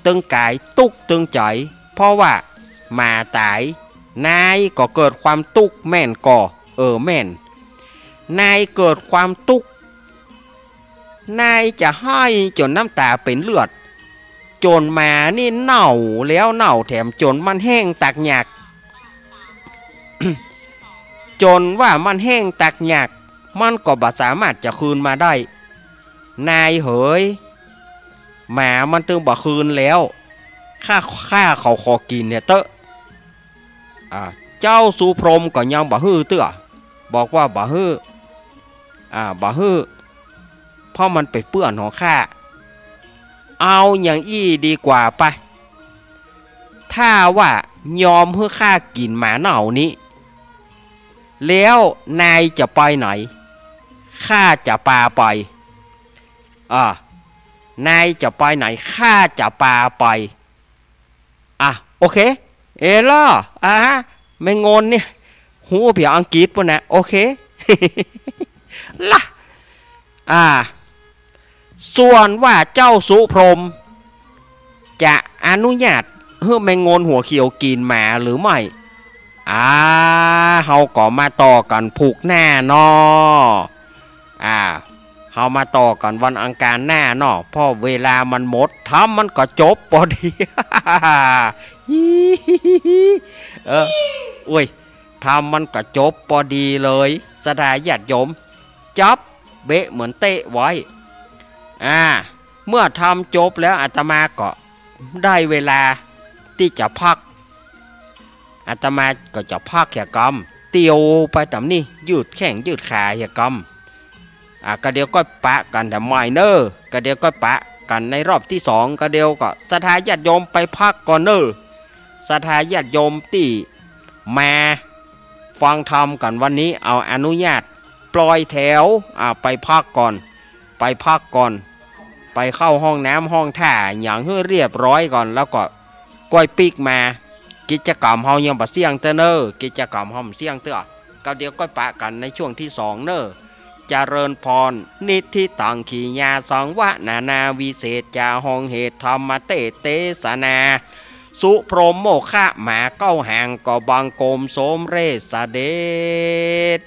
ตึงกายทุกตึงใจเพราะว่ามาตายนายก็เกิดความทุกข์แม่นก่อแม่นนายเกิดความทุกข์นายจะให้จนน้ำตาเป็นเลือดจนมานี่เน่าแล้วเน่าแถมจนมันแห้งตักหยัก จนว่ามันแห้งตักหยักมันก็บ่สามารถจะคืนมาได้นายเหยหมามันตึงบ่คืนแล้วข้าเขาขอกินเนี่ยเตอะเจ้าสุพรหมก็ยังบ่ฮื้อเตื้อบอกว่าบ่ฮื้อบ่ฮื้อเพราะมันไปเปื้อนของข้าเอาอย่างอี้ดีกว่าไปถ้าว่ายอมให้ข้ากินหมาเน่านี้แล้วนายจะไปไหนข้าจะพาไปนายจะไปไหนข้าจะพาไปโอเคล่ะไม่งนเนี่ยหูเพียงอังกฤษป่ะนะโอเค ล่ะส่วนว่าเจ้าสุพรหมจะอนุญาตให้แมงงนหัวเขียวกินหมาหรือไม่เฮาก็มาต่อกันผูกหน้าเนาะเฮามาต่อกันวันอังคารหน้าเนาะเพราะเวลามันหมดทำมันก็จบพอดี อุ้ยทำมันก็จบพอดีเลยสดายญาติโยมจับเบะเหมือนเตะไว้เมื่อทำจบแล้วอาตมาก็ได้เวลาที่จะพักอาตมาก็จะพักแค่กรรมเตียวไปตำนี้ยืดแข้งยืดขาแค่กรรมก็เดี๋ยวก็ปะกันแต่ไม่เนอก็เดี๋ยวก็ปะ กันในรอบที่สองก็เดียวก็สถาญาติโยมไปพักก่อนเนอะสถาญาติโยมที่มาฟังธรรมกันวันนี้เอาอนุญาตปล่อยแถวไปพักก่อนไปพักก่อนไปเข้าห้องน้ำห้องท่าอย่างให้เรียบร้อยก่อนแล้วก็ก้อยปีกมากิจกรรมเฮายังบ่เสี่ยงเตอเนอกิจกรรมเฮาเสี่ยงเตอก็เดี๋ยวก้อยปะกันในช่วงที่สองเนอเจริญพรนิธิตังขีญาสังวะนาวิเศษจาห้องเหตุธรรมเตสนาสุพรหมโมฆะหมาเก้าหางก็บังกรมโสมเรศเดช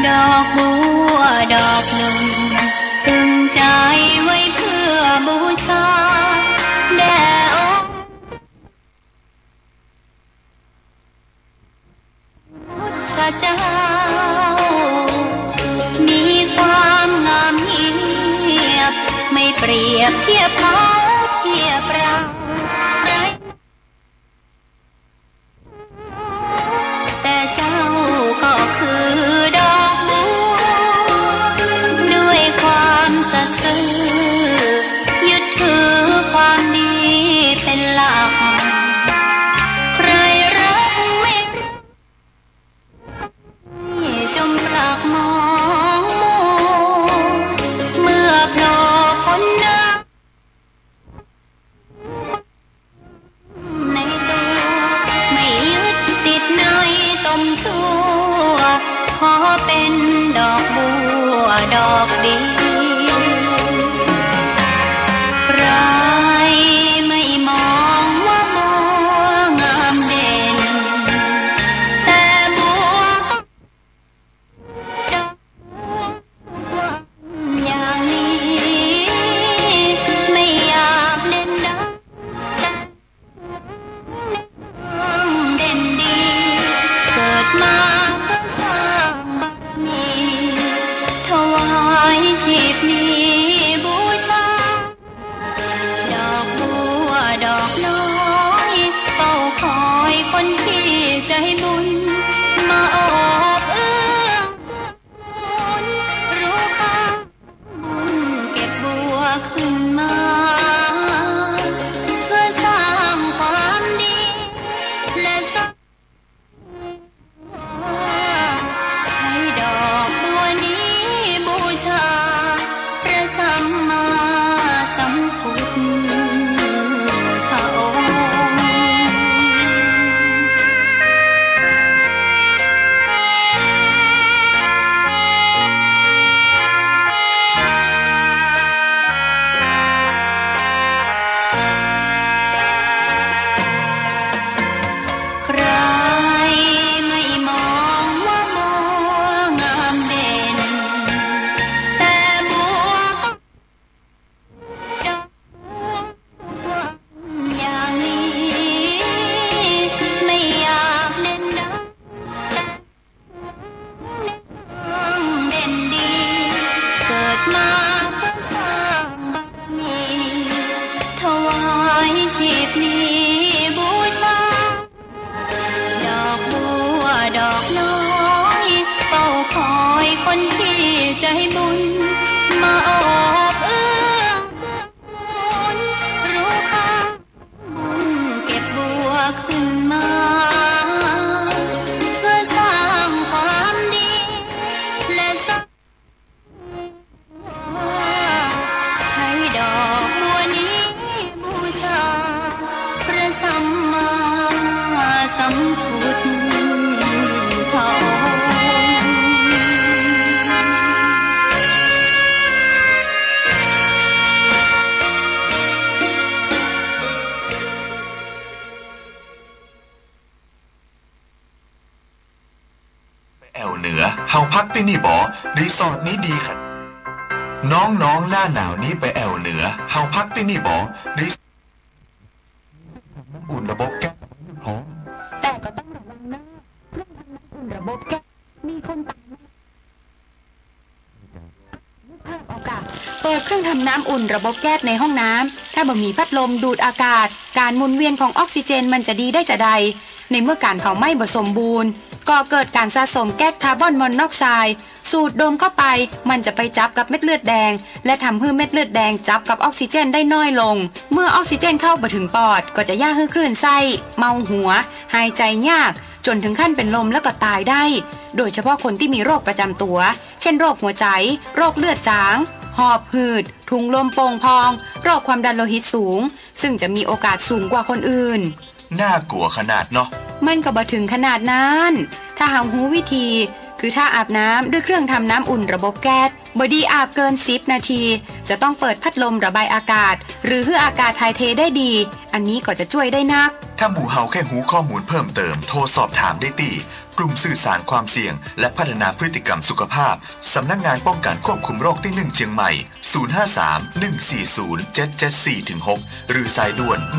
ดอกบัวดอกหนึ่งตึงใจไว้เพื่อบูชาแด่องค์พุทธเจ้ามีความงามเงียบไม่เปรียบเทียบเขาเทียบเราแต่เจ้าก็คือดอกบัวด้วยความสัตย์ซื่อยึดถือความดีเป็นหลักใครรักไม่จมปลักมองเมื่อโผล่พ้นหน้าในตัวไม่ยึดติดในตมชั่วขอเป็นดอกบัวดอกดีใครไม่มองว่าบัวงามเด่นแต่บัวก็ดอกบัวอย่างนี้ไม่อยากเด่นดังเด่นดีเกิดมาเพื่อสร้างบารมีถวายชีพนี้บูชาดอกบัวดอกน้อยเฝ้าคอยคนที่ใจบุญมาออบเอื้อรู้ค่าบุญเก็บบัวขึ้นมาเพื่อสร้างความดีและสร้างใช้ดอกบัวนี้บูชาพระสัมมาสัมพุทธองค์ ถว อกน้อยเฝ้าคอยคนที่ใจบุญมาโอบเอื้อรู้ค่าบุญเก็บบัวขึ้นมาเพื่อสร้างความดีและสร้างใช้ดอกบัวนี้บูชาพระสัมมาสัมพุทธแอวเหนือเฮาพักที่นี่บ่รีสอร์ทนี้ดีค่ะน้องๆหน้าหนาวนี้ไปแอวเหนือเฮาพักที่นี่บ่รีสอร์ทอุ่นระบบแก๊สหอมแต่ก็ต้องระวังนะเครื่องทำน้ำอุ่นระบบแก๊สมีคนตายเพิ่มโอกาสเปิดเครื่องทำน้ำอุ่นระบบแก๊สในห้องน้ำถ้าบ่มีพัดลมดูดอากาศการหมุนเวียนของออกซิเจนมันจะดีได้จะใดในเมื่อการเผาไหม้บ่สมบูรณ์ก็เกิดการสะสมแก๊สคาร์บอนมอนอกไซด์สูดดมเข้าไปมันจะไปจับกับเม็ดเลือดแดงและทำให้เม็ดเลือดแดงจับกับออกซิเจนได้น้อยลงเมื่อออกซิเจนเข้าบ่ถึงปอดก็จะย่าให้คลื่นไส้เมาหัวหายใจยากจนถึงขั้นเป็นลมแล้วก็ตายได้โดยเฉพาะคนที่มีโรคประจำตัวเช่นโรคหัวใจโรคเลือดจางหอบหืดถุงลมโป่งพองโรคความดันโลหิตสูงซึ่งจะมีโอกาสสูงกว่าคนอื่นน่ากลัวขนาดเนาะมันก็บ่ถึงขนาดนั้นถ้าหาหูวิธีคือถ้าอาบน้ำด้วยเครื่องทำน้ำอุ่นระบบแก๊สบอดี้อาบเกิน10 นาทีจะต้องเปิดพัดลมระบายอากาศหรือให้อากาศถ่ายเทได้ดีอันนี้ก็จะช่วยได้นักถ้าหมู่เฮาแค่หูข้อมูลเพิ่มเติมโทรสอบถามได้ที่กลุ่มสื่อสารความเสี่ยงและพัฒนาพฤติกรรมสุขภาพสำนักงานป้องกันควบคุมโรคที่1เชียงใหม่053-140-774-6หรือสายด่วน1422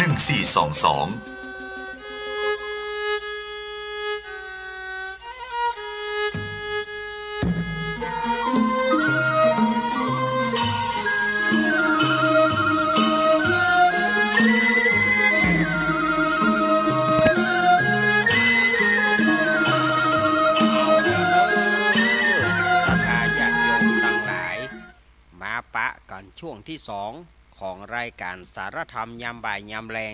ปะกันช่วงที่2ของรายการสารธรรมยามบ่ายยามแรง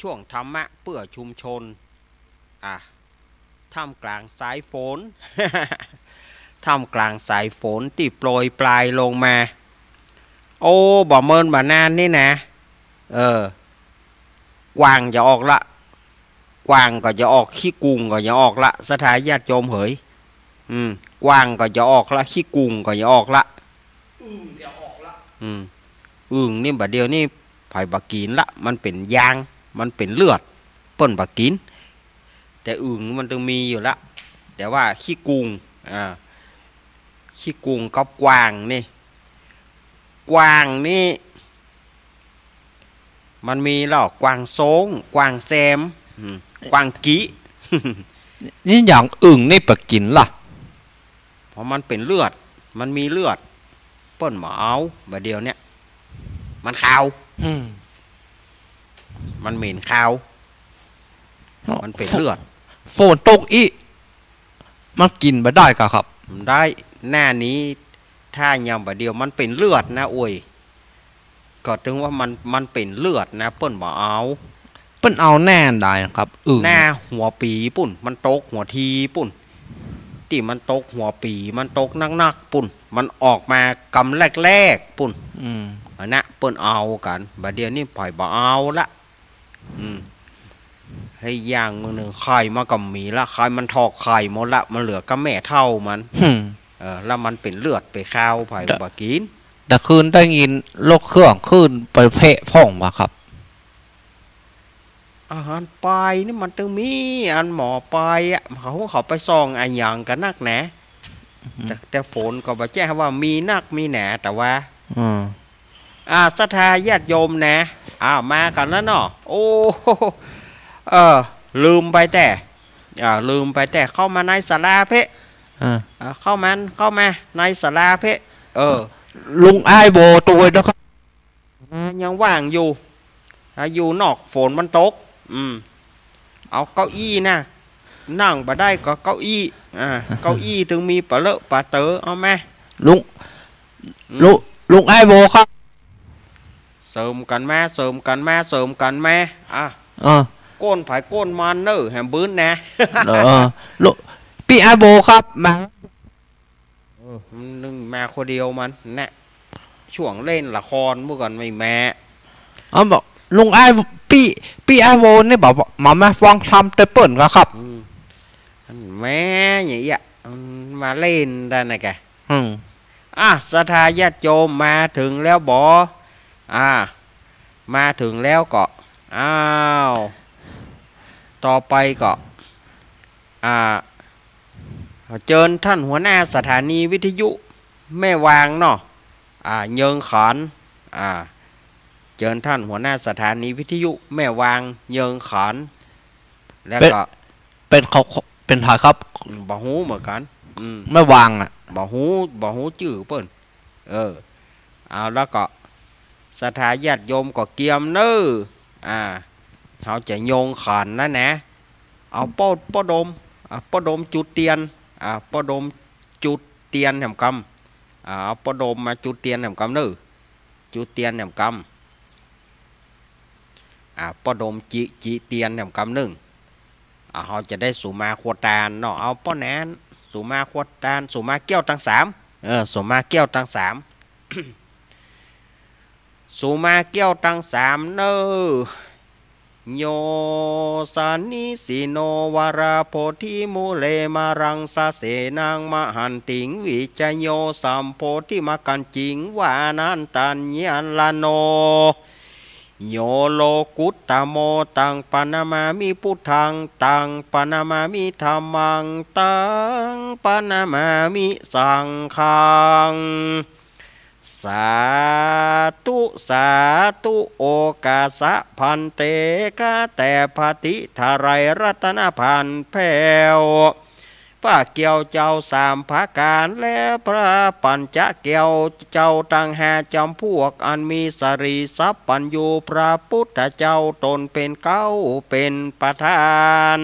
ช่วงธรรมะเพื่อชุมชนท่ามกลางสายฝน ท่ามกลางสายฝนที่โปรยปลายลงมาโอ้บ่เมินบ่นานนี่นะกวางจะออกละกวางก็จะออกขี้กุงก็จะออกละสถานญาติโยมเหยกวางก็จะออกละขี้กุงก็จะออกละอึ่งนี่บัดเดียวนี่ไผ่บักกินละมันเป็นยางมันเป็นเลือดเปิ้นบักกินแต่อึ่งมันต้องมีอยู่ละแต่ว่าขี้กุงขี้กุงกับกวางนี่กวางนี่มันมีหรอกกวางโซงกวางแซมกวางกี้ นี่อย่างอึ่งนี่บักกินล่ะเพราะมันเป็นเลือดมันมีเลือดเปิ้นหมอเอาบัดเดียวเนี่ยมันขาวมันเหม็นขาวมันเป็นเลือดฝนตกอีมันกินไปได้กะครับได้หน้านี้ถ้ายามบัดเดียวมันเป็นเลือดนะโอ้ยก็ถึงว่ามันเป็นเลือดนะเปิ้นบ่เอาเปิ้นเอาแน่นได้ครับหน้าหัวปีปุ่นมันตกหัวทีปุ่นที่มันตกหัวปีมันตกนักๆปุ่นมันออกมากำแรกๆปุ่นอันนะเปิ้นเอากันบัดเดี๋ยวนี้ปล่อยบ่เอาละให้ย่างมือหนึ่งไข่มากับหมีละไข่มันทอกไข่หมดละมันเหลือก็แม่เท่ามันแล้วมันเป็นเลือดไปข้าวไผ่บ่กินแต่คืนได้ยินโรคเครื่องคืนไปเพะพ่องมาครับอาหารปลายนี่มันต้องมีอันหมอปลายอ่ะเขาไปซองอันอย่างกันนักแหนแต่ฝนก็บอกแจ้งว่ามีนักมีแหนแต่ว่าศรัทธาญาติโยมนะมากันแล้วเนาะโอ้ลืมไปแต่เข้ามาในศาลาเพะเข้ามาในศาลาเพะลุงไอ้โบตัวนะครับยังว่างอยู่นอกฝนมันตกเอาเก้าอี้นะ นั่งบ่ได้ก็เก้าอี้เก้าอี้ถึงมีปะเลอะปะเต๋อเอาไหมลุงลุงไอ้โบครับเสริมกันแม่เสริมกันแม่เสริมกันแม่ก้นผายก้นมันเนอแฮมบื้นนะลุงพี่ไอ้โบครับมานึงมาคนเดียวมันนะช่วงเล่นละครเมื่อก่อนไม่แม่บอกลุงไอ้พี่ไอ้โบนี่บอกมาฟังทำเตเปิลก็ครับแม่อย่างเงี้ยมาเล่นได้ไงแกศรัทธาญาติโยมมาถึงแล้วบอมาถึงแล้วก็ต่อไปก็เชิญท่านหัวหน้าสถานีวิทยุแม่วางเนาะเยิงขอนเชิญท่านหัวหน้าสถานีวิทยุแม่วางเยิงขอนแล้วก็เป็นเขาเป็นถ่ายครับบ่หูเหมือนกันไม่วางบ่หูจื้อเปิ้นเอาแล้วก็สถาญาติโยมก็เกียมเน้อเขาจะโยงขอนนะนะเอาป้อดมจุดเตียนป้อดมจุดเตียนแห่งกำเอาป้อดมมาจุดเตียนแห่งกำเน้อจุดเตียนแห่งกำป้อดมจีเตียนแห่งกำหนึ่งเขาจะได้สุมาขวดตาลเนาะเอาป้อแนนสุมาขวดตาลสุมาแก้วทั้งสามสุมาแก้วทั้งสาม สุมาแก้วทั้งสามเนอโยสานิสิโนวาราโพธิมูเลมารังสาเสนังมหันติงวิจโยสัมโพธิมากันจิงวานันตัญญาลโนโยโลกุตตโมตังปนามามิพุทธังตังปนามามิธัมมังตังปนามามิสังฆังสาธุโอกาสะพันเตกะแต่พติทาไรรัตนพันแผ่วพระเกี่ยวเจ้าสามภาการและพระปัญจเกี่ยวเจ้าตั้ง5จำพวกอันมีสรีทรัพย์ปัญญูพระพุทธเจ้าตนเป็นเก้าเป็นประธาน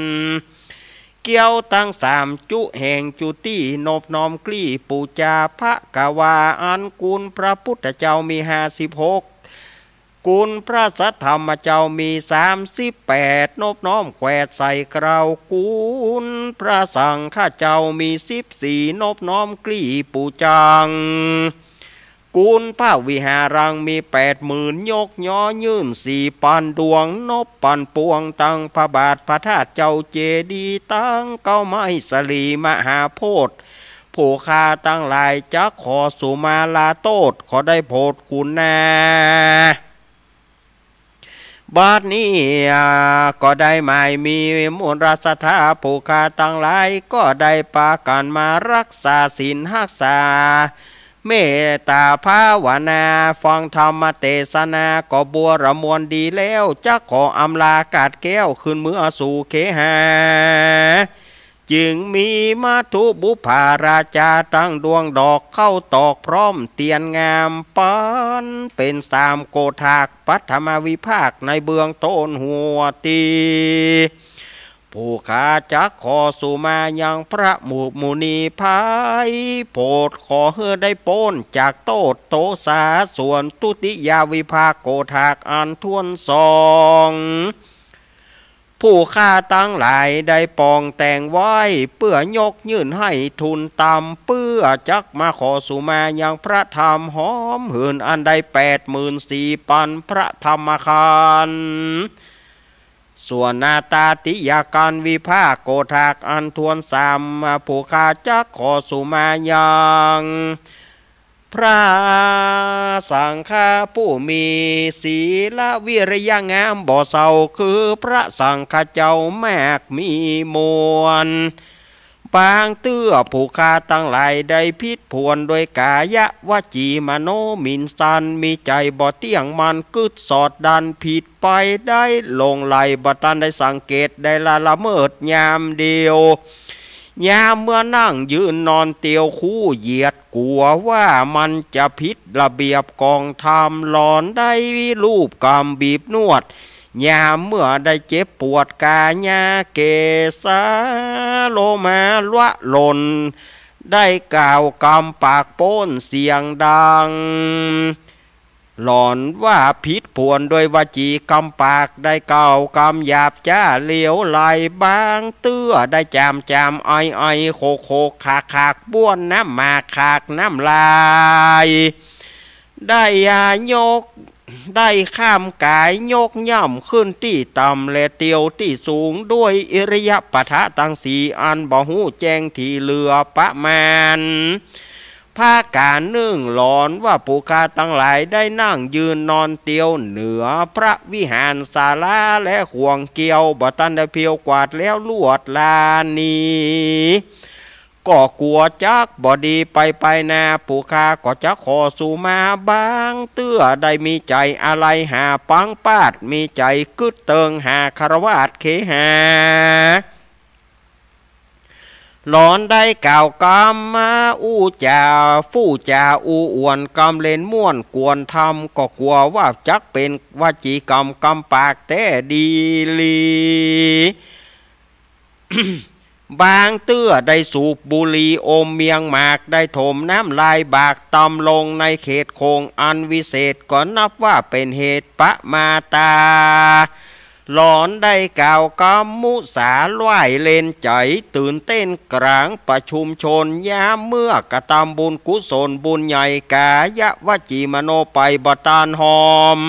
เกี่ยวตั้ง3จุแห่งจุตินบน้อมกลี้ปูจาพระกวาอันกุลพระพุทธเจ้ามี56กุลพระสัทธรรมเจ้ามี38นบน้อมแขวดใส่กราวกุลพระสังฆเจ้ามี14นบน้อมกลี้ปูจังกุลพระวิหารังมี80,000ยกย่อยื่น4ปันดวงนบปันปวงตั้งพระบาทพระธาตุเจ้าเจดีย์ตั้งเก้าไม้สลีมหาโพธิ์ผู้คาตั้งหลายจักขอสุมาลาโตดขอได้โพดคุณนาบัดนี้ก็ได้หมายมีมูลรัศธาผู้คาตั้งหลายก็ได้ปากันมารักษาศีลรักษาเมตตาภาวนาฟังธรรมเทศนาก็บัวระมวลดีแล้วจะขออำลากาดแก้วขึ้นเมื่อสู่เคหาจึงมีมัทุบุภาราชาตั้งดวงดอกเข้าตอกพร้อมเตียนงามปันเป็น3โกธากปัทมวิภาคในเบื้องต้นหัวตีผู้ขาจักขอสุมายังพระมุนีภายโพดขอเฮือได้ป้นจากโตดโตสาส่วนตุติยาวิภาคโกธากอันทวน2ผู้ข้าตั้งหลายได้ปองแต่งไว้เพื่อยกยื่นให้ทุนตำเพื่อจักมาขอสุมายังพระธรรมหอมหื่นอันใด84,000ปันพระธรรมคารส่วนนาตาติยาการวิภาคโกธากอันทวน3ผู้ข้าจักขอสุมายังพระสังฆผู้มีศีลวิริยงามบ่เศร้าคือพระสังฆเจ้าแมกมีมวลปางเตื้อผู้ข้าตั้งหลายได้พิษพวนโดยกายวจีมโนมินสันมีใจบ่เที่ยงมันกึดสอดดันผิดไปได้ลงไหลบ่ตันได้สังเกตได้ละเมิดยามเดียวยามเมื่อนั่งยืนนอนเตียวคู่เหยียดกลัวว่ามันจะผิดระเบียบกองธรรมหลอนได้รูปกรรมบีบนวด ยามเมื่อได้เจ็บปวดกายาเกสาโลมาลวะหล่นได้กล่าวกำปากโป้นเสียงดังหลอนว่าผิดผวนโดยวาจีกำปากได้เก่ากำหยาบจ้าเหลียวไหลบางเตื้อได้จามอ้อยโคโคขากบ้วนน้ำมาขากน้ำลายได้ยายกได้ข้ามกายยกย่ำขึ้นที่ต่ำและเตียวที่สูงด้วยอิริยปถะตั้งสี่อันบ่หูแจ้งที่เหลือประมาณภาการนึ่งหลอนว่าปูคาตั้งหลายได้นั่งยืนนอนเตียวเหนือพระวิหารศาลาและห่วงเกี่ยวบ่ตันได้เพียวกวาดแล้วลวดลานีก็กลัวจักบ่ดีไปนาปูคาก็จะขอสู่มาบางเตื้อได้มีใจอะไรหาปังปาดมีใจกึดเติงหาคารวาสเคหาหลอนได้กล่าวกำมาอู้จ่าฟู่จ่าอู้อวนกำเล่นม่วนกวนทำก็กลัวว่าจักเป็นวจีกรรมกำปากแต่ดีลี บางเตื้อได้สูบบุหรี่อมเมียงหมากได้ถมน้ำลายบากตำลงในเขตโคงอันวิเศษก็นับว่าเป็นเหตุปะมาตาหลอนได้กล่าวกำมุสาไหวเล่นใจตื่นเต้นกลางประชุมชนยามเมื่อกระทำบุญกุศลบุญใหญ่กายะวจีมโนไปบตานหอม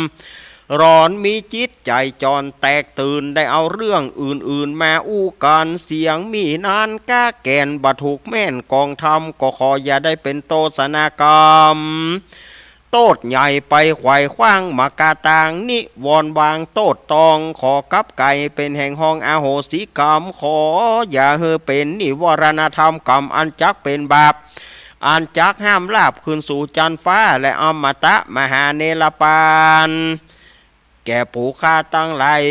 ร้อนมีจิตใจจรแตกตื่นได้เอาเรื่องอื่นๆมาอู้กันเสียงมีนานก้าแก่นบถูกแม่นกองทำก็ขออย่าได้เป็นโตสนากรรมโตดใหญ่ไปไขว่คว้างมากาตางนิวรวางโตดตองขอกับไก่เป็นแห่งห้องอาโหสิกรรมขออย่าเฮอเป็นนิวรณธรรมกรรมอันจักเป็นบาปอันจักห้ามลาบคืนสู่จันฟ้าและอมตะมหาเนรปานแก่ผู้ข้าตั้งหลาย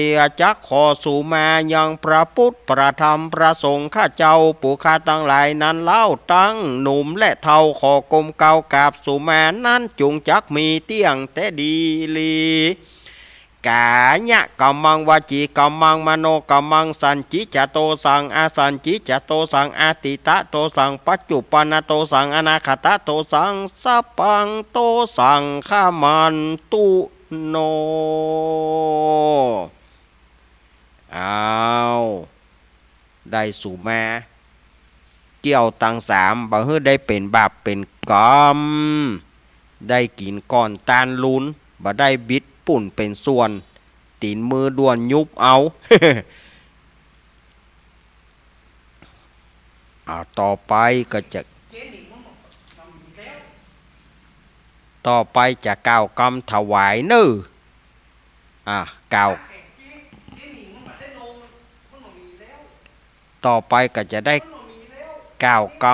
จักขอสู่มายังพระพุทธพระธรรมพระสงฆ์ข้าเจ้าผู้ข้าตั้งหลายนั้นเล่าตั้งหนุ่มและเท่าขอกลมเกากาบสู่มานั้นจุงจักมีเตี้ยงแต่ดีลีกายะกัมมังวจีกัมมังมโนกัมมังสันจิจโตสังอาสันจิจโตสังอาติตะโตสังปัจจุปนโตสังอนาคตโตสังสัพพังโตสังฆามันตุโนได้สู่มาเกี่ยวตังสามบ่ฮื้อได้เป็นบาปเป็นกรรมได้กินก่อนตานลุนบ่ได้บิดปุ่นเป็นส่วนตีนมือด่วนยุบเอา ต่อไปก็จะกล่าวกำถวายเนื้อกล่าวต่อไปก็จะได้กล่าวก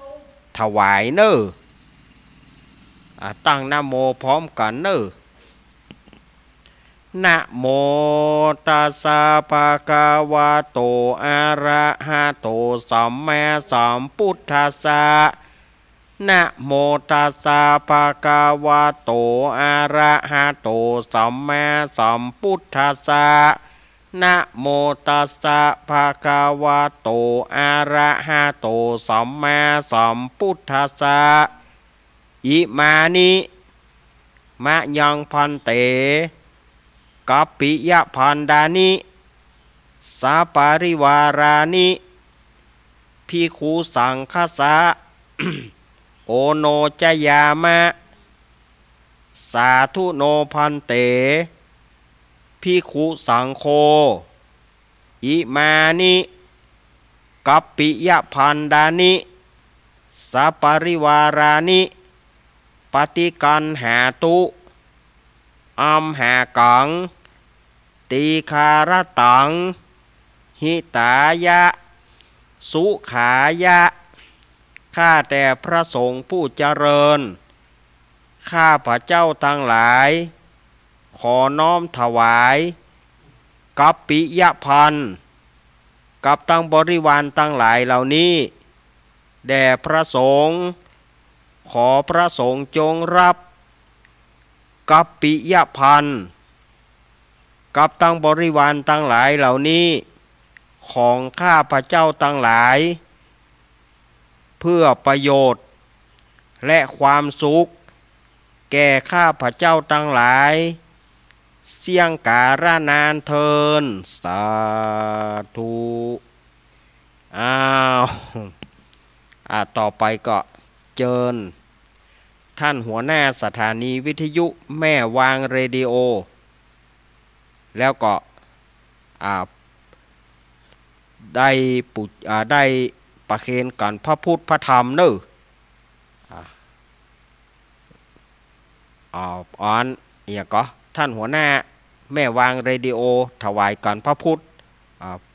ำถวายเนื้อตั้งนะโมพร้อมกันเนื้อนะโมตัสสะภะคะวะโตอะระหะโตสัมมาสัมพุทธัสสะนะโมตัสสะภะคะวะโตอะระหะโตสัมมาสัมพุทธัสสะนะโมตัสสะภะคะวะโตอะระหะโตสัมมาสัมพุทธัสสะอิมานิมะยังพันเตกัปปิยะพันดานิสาปาริวารานิภิกขุสังฆสะ โอโนจยามะสาธุโนพันเตภิกขุสังโฆอิมานิกัปปิยะพันดานิสาปาริวารานิปฏิกันหาตุอัมหากังตีคารตังหิตายะสุขายะข้าแต่พระสงฆ์ผู้เจริญข้าพระเจ้าทั้งหลายขอน้อมถวายกัปปิยพันธ์กับตั้งบริวารทั้งหลายเหล่านี้แด่พระสงฆ์ขอพระสงฆ์จงรับกัปปิยพันธ์ กับตั้งบริวารตั้งหลายเหล่านี้ของข้าพระเจ้าตั้งหลายเพื่อประโยชน์และความสุขแก่ข้าพระเจ้าตั้งหลายเสี่ยงการนานเทินสาธุอ้าวต่อไปก็เจิญท่านหัวหน้าสถานีวิทยุแม่วางเรดิโอแล้วก็ได้ประเคนกันพระพุทธพระธรรมเนอะอ่อนอย่างก็ท่านหัวหน้าแม่วางเรดิโอถวายกันพระพุทธ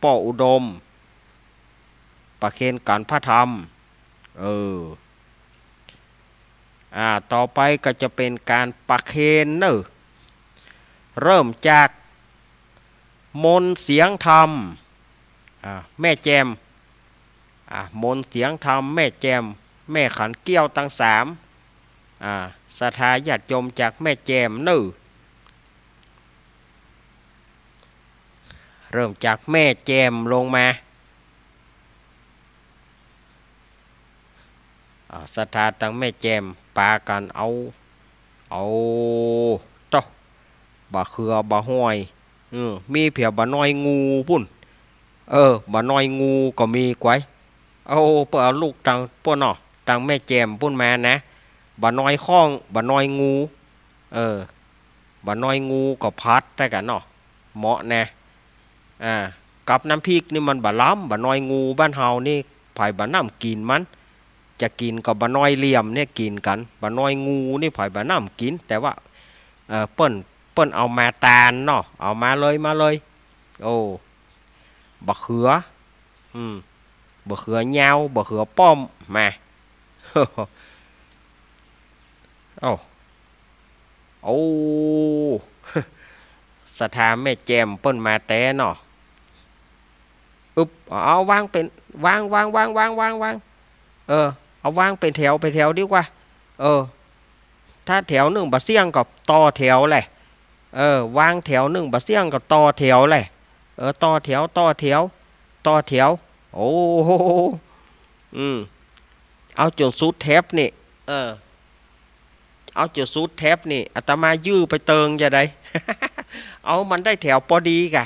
ป้ออุดมประเคนกันพระธรรมต่อไปก็จะเป็นการประเคนเนอะเริ่มจากมนต์เสียงธรรมแม่แจมมนต์เสียงธรรมแม่แจมแม่ขันเกี้ยวตั้งสามศรัทธาญาติโยมจากแม่แจมเนอะเริ่มจากแม่แจมลงมาศรัทธาตั้งแม่แจมปากันเอาต่อบะเขือบะห้อยมีเพียบะน้อยงูพุ่นบะน้อยงูก็มีไว้เอาเพื่อลูกตังพวกเนาะตังแม่แจมพุ่นมานะบะน้อยข้องบะน้อยงูบะน้อยงูก็พัดได้กันเนาะเหมาะนะกับน้ำพริกนี่มันบะล้ำบะน้อยงูบ้านเฮานี่ไผ่บะน้ำกินมันจะกินกับบะน้อยเหลี่ยมเนี่ยกินกันบะน้อยงูนี่ไผ่บะน้ำกินแต่ว่าเปิ้นเอามาตาลเนาะเอามาเลยโอ้บะเขือบะเขือยาวบะเขือป้อมมาโอ้ศรัทธาแม่แจมเปิ้นมาแต่เนาะเอาวางเป็นวางเอาวางเป็นแถวดีกว่าถ้าแถวหนึ่งบะเสี่ยงกับต่อแถวแหละวางแถวหนึ่งบะเสี่ยงกับต่อแถวแหละต่อแถวโอ้โหเอาจนสุดแทบนี่เอาจนสุดแทบนี่อาตมายื้อไปเติงจะได้ เอามันได้แถวพอดีกะ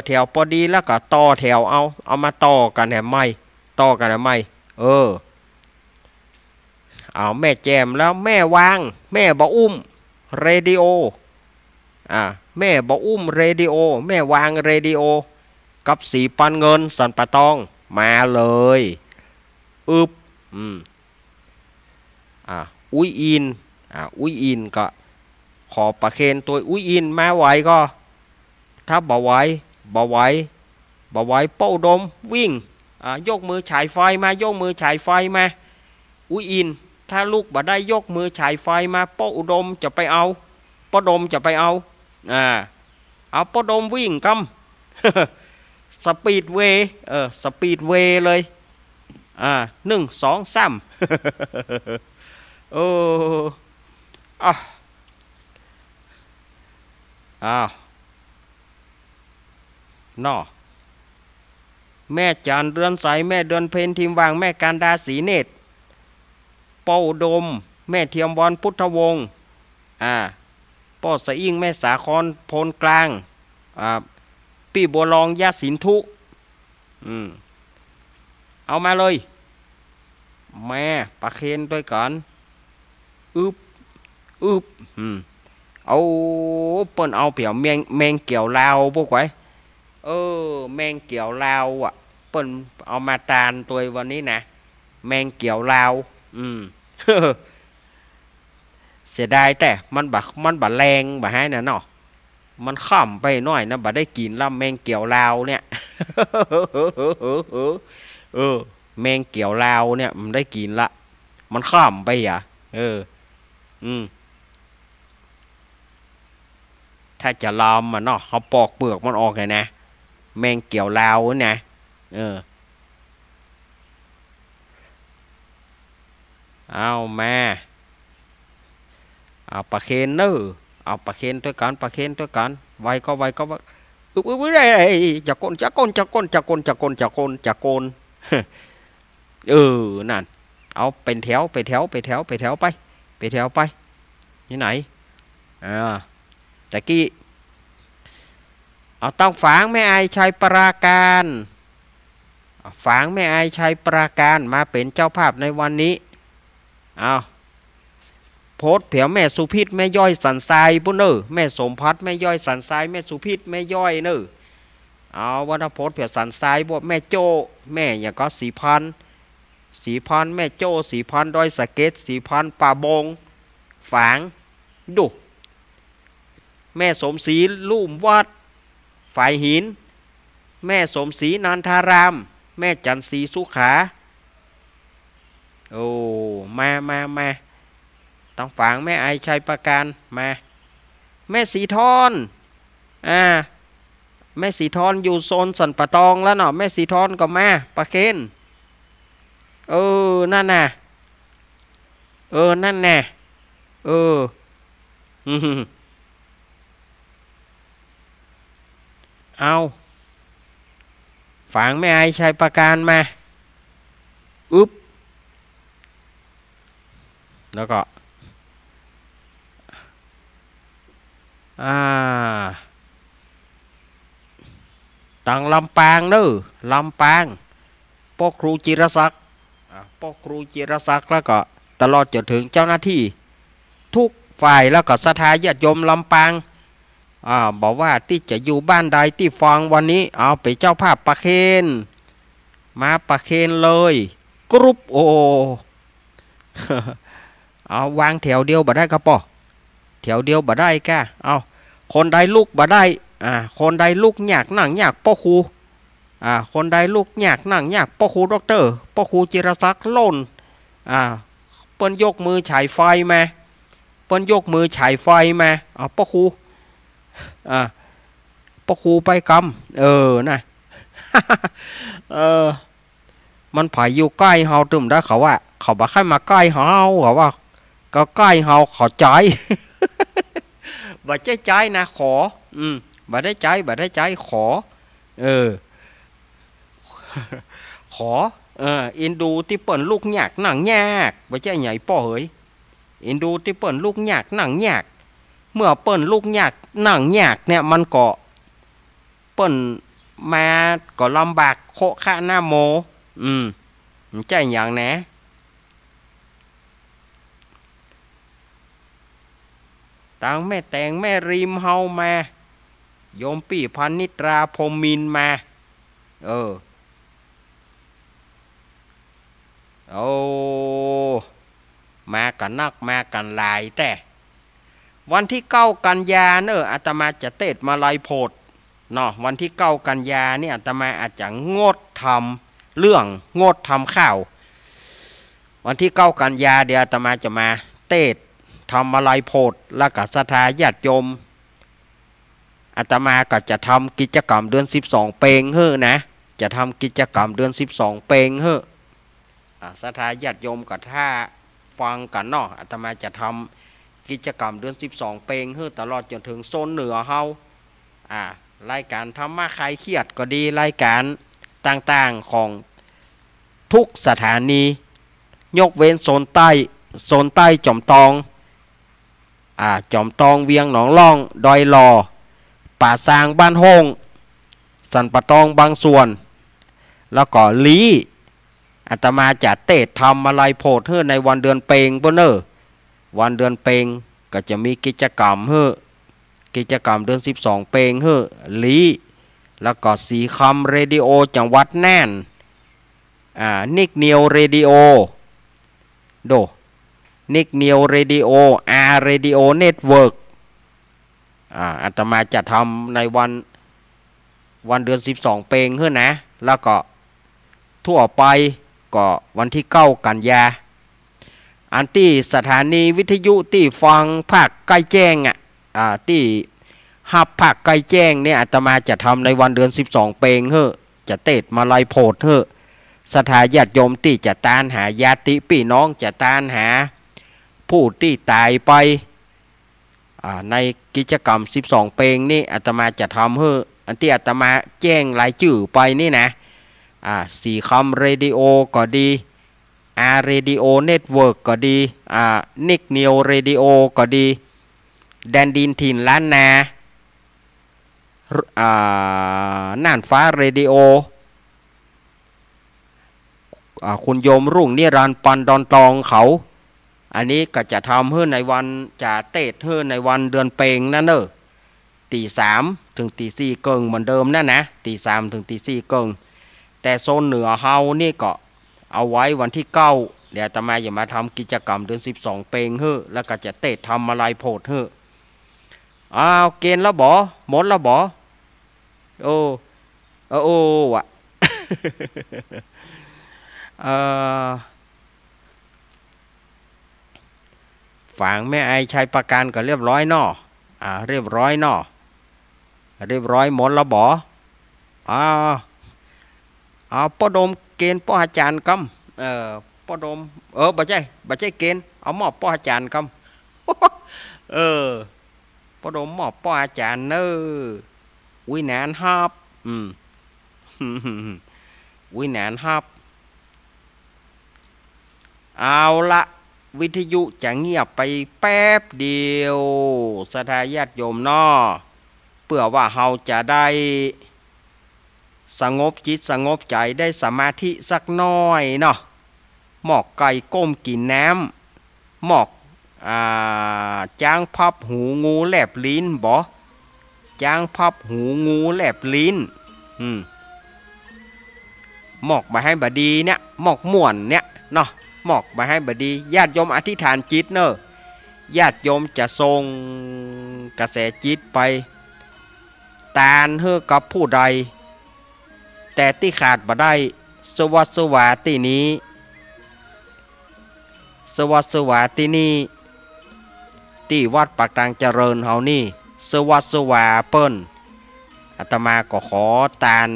แถวพอดีแล้วก็ต่อแถวเอามาต่อกันแหมไม่เอาแม่แจมแล้วแม่วางแม่บ่อุ้มเรดิโอแม่บ่อุ้มเรดิโอแม่วางเรดิโอกับสีปันเงินสันปะตองมาเลยอุ้ยอินก็ขอประเคนตัวอุ้ยอินมาไหวก็ถ้าบ่ไหวเป้าดมวิ่งยกมือฉายไฟมายกมือฉายไฟมาอุ้ยอินถ้าลูกบ่ได้ยกมือฉายไฟมาป้าอุดมจะไปเอาป้าดมจะไปเอาป้าดมวิ่งกำ สปีดเวย์เลย1 2 3 นอแม่จานเรือนใสแม่เดือนเพนทีมวางแม่การดาสีเนตรเป้าดมแม่เทียมบอลพุทธวงศ์ป้อสะอิ่งแม่สาครโพนกลางพี่บัวลองยาสินทุเอามาเลยแม่ปะเคนด้วยกันเอาเปิ้นเอาเปี่ยวแมงเกี่ยวลาวพวกไว้แมงเกี่ยวลาวเปิ้นเอามาตานตัววันนี้นะแมงเกี่ยวลาวเสียดายแต่มันบะแรงบะให้น่ะเนาะมันข้ามไปหน่อยนะบะได้กินลำแมงเกี่ยวลาวเนี่ยแมงเกี่ยวลาวเนี่ยมันได้กินละมันข้ามไปถ้าจะลอมมันเนาะเขาปอกเปลือกมันออกไงนะแมงเกี่ยวลาวนะเอามาเอาปลาเคนเนอร์ เอาประเคนด้วยกันประเคนด้วยกันไวก็ไวก็ได้จะโกนจะโกนจะโกนจะโกนจะโกนจะโกนจะโกนนั่นเอาเป็นแถวไปแถวไปแถวไปแถวไปไปแถวไปที่ไหนตะกี้เอาต้องฝางแม่ไอชัยปราการฝางแม่ไอชัยปราการมาเป็นเจ้าภาพในวันนี้เอาโพสเผียวแม่สุพิษแม่ย่อยสันทรายบุญเนอแม่สมพัฒน์แม่ย่อยสันทรายแม่สุพิษแม่ย่อยเนอเอาวันโพสเผียวสันทรายบวกแม่โจแม่อย่างก็4,000แม่โจ4,000ดอยสะเก็ด4,000ป่าบงฝางดูแม่สมศรีลุ่มวัดฝ่ายหินแม่สมศรีนันทารามแม่จันทร์ศรีสุขาโอ้มาต้องฝางแม่ไอชัยประการมาแม่สีทอนแม่สีทอนอยู่โซนสันปะตองแล้วเนาะแม่สีทอนก็มาประเคนนั่นน่ะนั่นน่ะเอาฝางแม่ไอชัยประการมาแล้วก็ตังลำปางเนอะลำปางพ่อครูจิรศักดิ์พ่อครูจิรศักดิ์แล้วก็ตลอดจนถึงเจ้าหน้าที่ทุกฝ่ายแล้วก็ศรัทธาญาติโยมลำปางบอกว่าที่จะอยู่บ้านใดที่ฟังวันนี้เอาไปเจ้าภาพประเคนมาประเคนเลยกรุ๊ปเอาวางแถวเดียวบ่ได้ครับป่อแถวเดียวบ่ได้ก้าเอาคนใดลูกบ่ได้คนใดลูกยากนั่งยากพ่อครูคนใดลูกยากนั่งยากพ่อครูด็อกเตอร์พ่อครูจิรศักดิ์ล่นเปิ้นยกมือฉายไฟมาเปิ้นยกมือฉายไฟมาพ่อครูพ่อครูไปกำนะ มันผายอยู่ใกล้เฮาตึมได้เขาว่าเขาบอกให้มาใกล้เฮาเขาว่าก็ใกล้เฮาขอใจบ่ใจนะขอบ่ได้ใจขอขออินดูที่เปิ่นลูกยากหนังยากบ่ใช่ใหญ่ป่อเฮ้ยอินดูที่เปิ่นลูกยากหนังยากเมื่อเปิ่นลูกยากหนังยากเนี่ยมันก็เปิ่นมาก็ลำบากโคข้าหน้าโมใจอย่างแหนต่างแม่แตงแม่ริมเฮามาโยมปี่พันนิตราพรหมินมามากันนักมากันหลายแต่วันที่9 กันยาเนอะอาตมาจะเทศน์มาลัยโพธิ์เนาะวันที่9 กันยาเนี่ยอาตมาอาจจะงดทำเรื่องงดทำข่าววันที่9 กันยาเดี๋ยวอาตมาจะมาเทศน์ทำมาลัยโพธิ์และก็ศรัทธาญาติโยมอาตมาก็จะทำกิจกรรมเดือน12เพลงนะจะทำกิจกรรมเดือน12เพลงศรัทธาญาติโยมก็ถ้าฟังกันเนาะอาตมาจะทำกิจกรรมเดือน12เพลงตลอดจนถึงโซนเหนือเฮารายการธรรมะคลายเครียดก็ดีรายการต่างๆของทุกสถานียกเว้นโซนใต้จอมตองจอมตองเวียงหนองล่องดอยลอป่าซางบ้านห้องสันปะตองบางส่วนแล้วก็ลีอาตมาจะเทศน์ทำมาลัยโพธิ์ในวันเดือนเปงเนอวันเดือนเปงก็จะมีกิจกรรมกิจกรรมเดือน12เพลงลีแล้วก็สีคำเรดิโอจังหวัดแน่นนิกเนียวเรดิโอนิกเนียวเรดิโอเรดิโอเน็ตเวิร์กอาตมาจะทำในวันเดือน12เพลงนะแล้วก็ทั่วไปก็วันที่9 กันยาอันที่สถานีวิทยุที่ฟังภาคใกล้แจ้งที่ฮับภาคใกล้แจ้งเนี่ยอาตมาจะทำในวันเดือน12เพลงจะเทศน์มาลัยโพธิ์ศรัทธาญาติโยมที่จะตามหาญาติพี่น้องจะตามหาผู้ที่ตายไป ในกิจกรรม12เพลงนี่อาตมาจะทำให้อันที่อาตมาแจ้งรายชื่อไปนี่นะสี่คำเรดิโอก็ดีเรดิโอเน็ตเวิร์กก็ดีนิกเนียวเรดิโอก็ดีแดนดินถิ่นล้านนาน่านฟ้าเรดิโอคุณโยมรุ่งนิรันดร์ปันดอนตองเขาอันนี้ก็จะทำให้ในวันจะเตะให้ในวันเดือนเปงนั่นเนอะตี3ถึงตี4เกิงเหมือนเดิมนั่นนะตี3ถึงตี4เกิงแต่โซนเหนือเฮานี่ก็เอาไว้วันที่9เดี๋ยวอาตมาอย่ามาทำกิจกรรมเดือน12เปงเฮ้อแล้วก็จะเตะทำอะไรโพดเฮ้อเกณฑ์แล้วบ่หมดแล้วบ่โอ้วะ ฝางแม่ไอชัยประกันก็เรียบร้อยเนาะเรียบร้อยเนาะเรียบร้อยหมดแล้วบ่ป้อดมเกณฑ์ป้ออาจารย์กำป้อดมบ่ใช่เกณฑ์เอามอบป้ออาจารย์กำป้อดมมอบป้ออาจารย์เนอวินานฮับวินานฮับเอาละวิทยุจะเงียบไปแป๊บเดียวศรัทธาญาติโยมเนาะเพื่อว่าเราจะได้สงบจิตสงบใจได้สมาธิสักน้อยเนาะหมอกไก่ก้มกินน้ำหมอกจ้างพับหูงูแลบลิ้นบ่จ้างพับหูงูแลบลิ้นหมอกมาให้บดีเนี่ยหมอกม่วนเนี่ยเนาะหมอกมาให้บดีญาติโยมอธิษฐานจิตเนอะญาติโยมจะส่งกระแสจิตไปตานเฮือกับผู้ใดแต่ที่ขาดบ่ได้สวัสวาที่นี้สวัสวาที่นี่ที่วัดปากตางเจริญเฮานี่สวัสวาเปิ้นอาตมาก็ขอตาน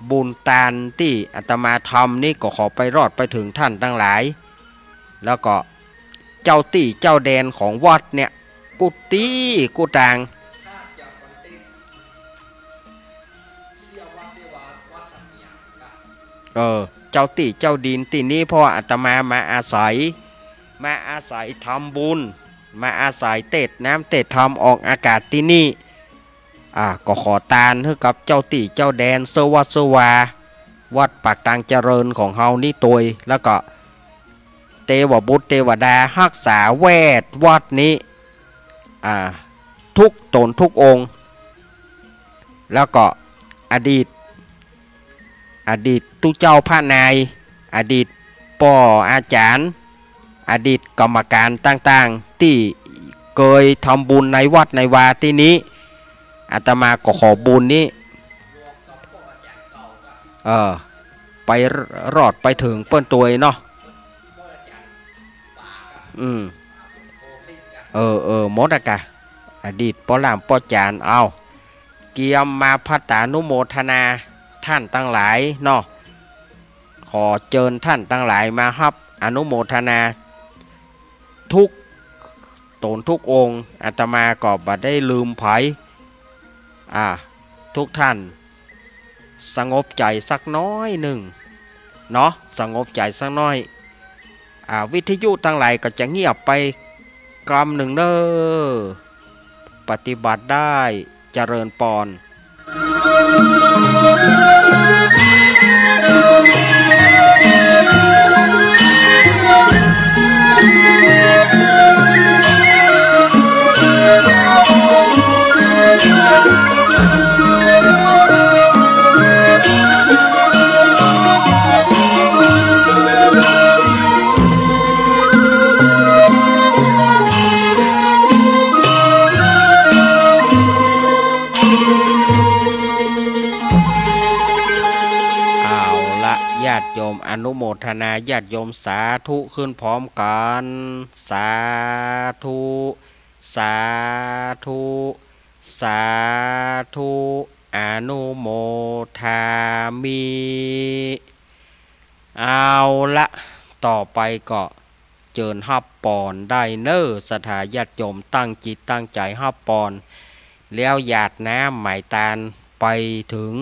บุญตานที่อาตมาทำนี่ก็ขอไปรอดไปถึงท่านทั้งหลายแล้วก็เจ้าตี้เจ้าแดนของวัดเนี่ยกุฏิกุฏางเจ้าตี้เจ้าดินที่นี้เพราะอาตมามาอาศัยทำบุญมาอาศัยเตดน้ำเตดทำออกอากาศที่นี่ก็ขอตานให้กับเจ้าตี้เจ้าแดนสวาวัดปากตางเจริญของเฮานี่ตวยแล้วก็เทวบุตรเทวดารักษาแวดวัดนี้ทุกตนทุกองค์แล้วก็อดีตตุเจ้าพระนายอดีตป่ออาจารย์อดีตกรรมการต่างๆที่เคยทำบุญในวัดในวาที่นี้อาตมาก็ขอบุญนี้ไปรอดไปถึงเปิ้นตัวเนาะมดกะอดีตป้อลามป้อจานเอาเกียมมาพัตานุโมทนาท่านตั้งหลายเนาะขอเชิญท่านตั้งหลายมารับอนุโมทนาทุกตนทุกองค์อาตมาก็บ่ได้ลืมไผทุกท่านสงบใจสักน้อยหนึ่งเนาะสงบใจสักน้อยวิทยุทั้งหลายก็จะเงียบไปกรรมหนึ่งเด้อปฏิบัติได้เจริญปอนโยมอนุโมทนาญาติโยมสาธุขึ้นพร้อมกันสาธุสาธุสาธุอนุโมทามิเอาละต่อไปก็ เจิญฮับปอนได้เนอสถาญาติโยมตั้งจิตตั้งใจฮับปอนแล้วหยาดน้ำหมายตาลไปถึง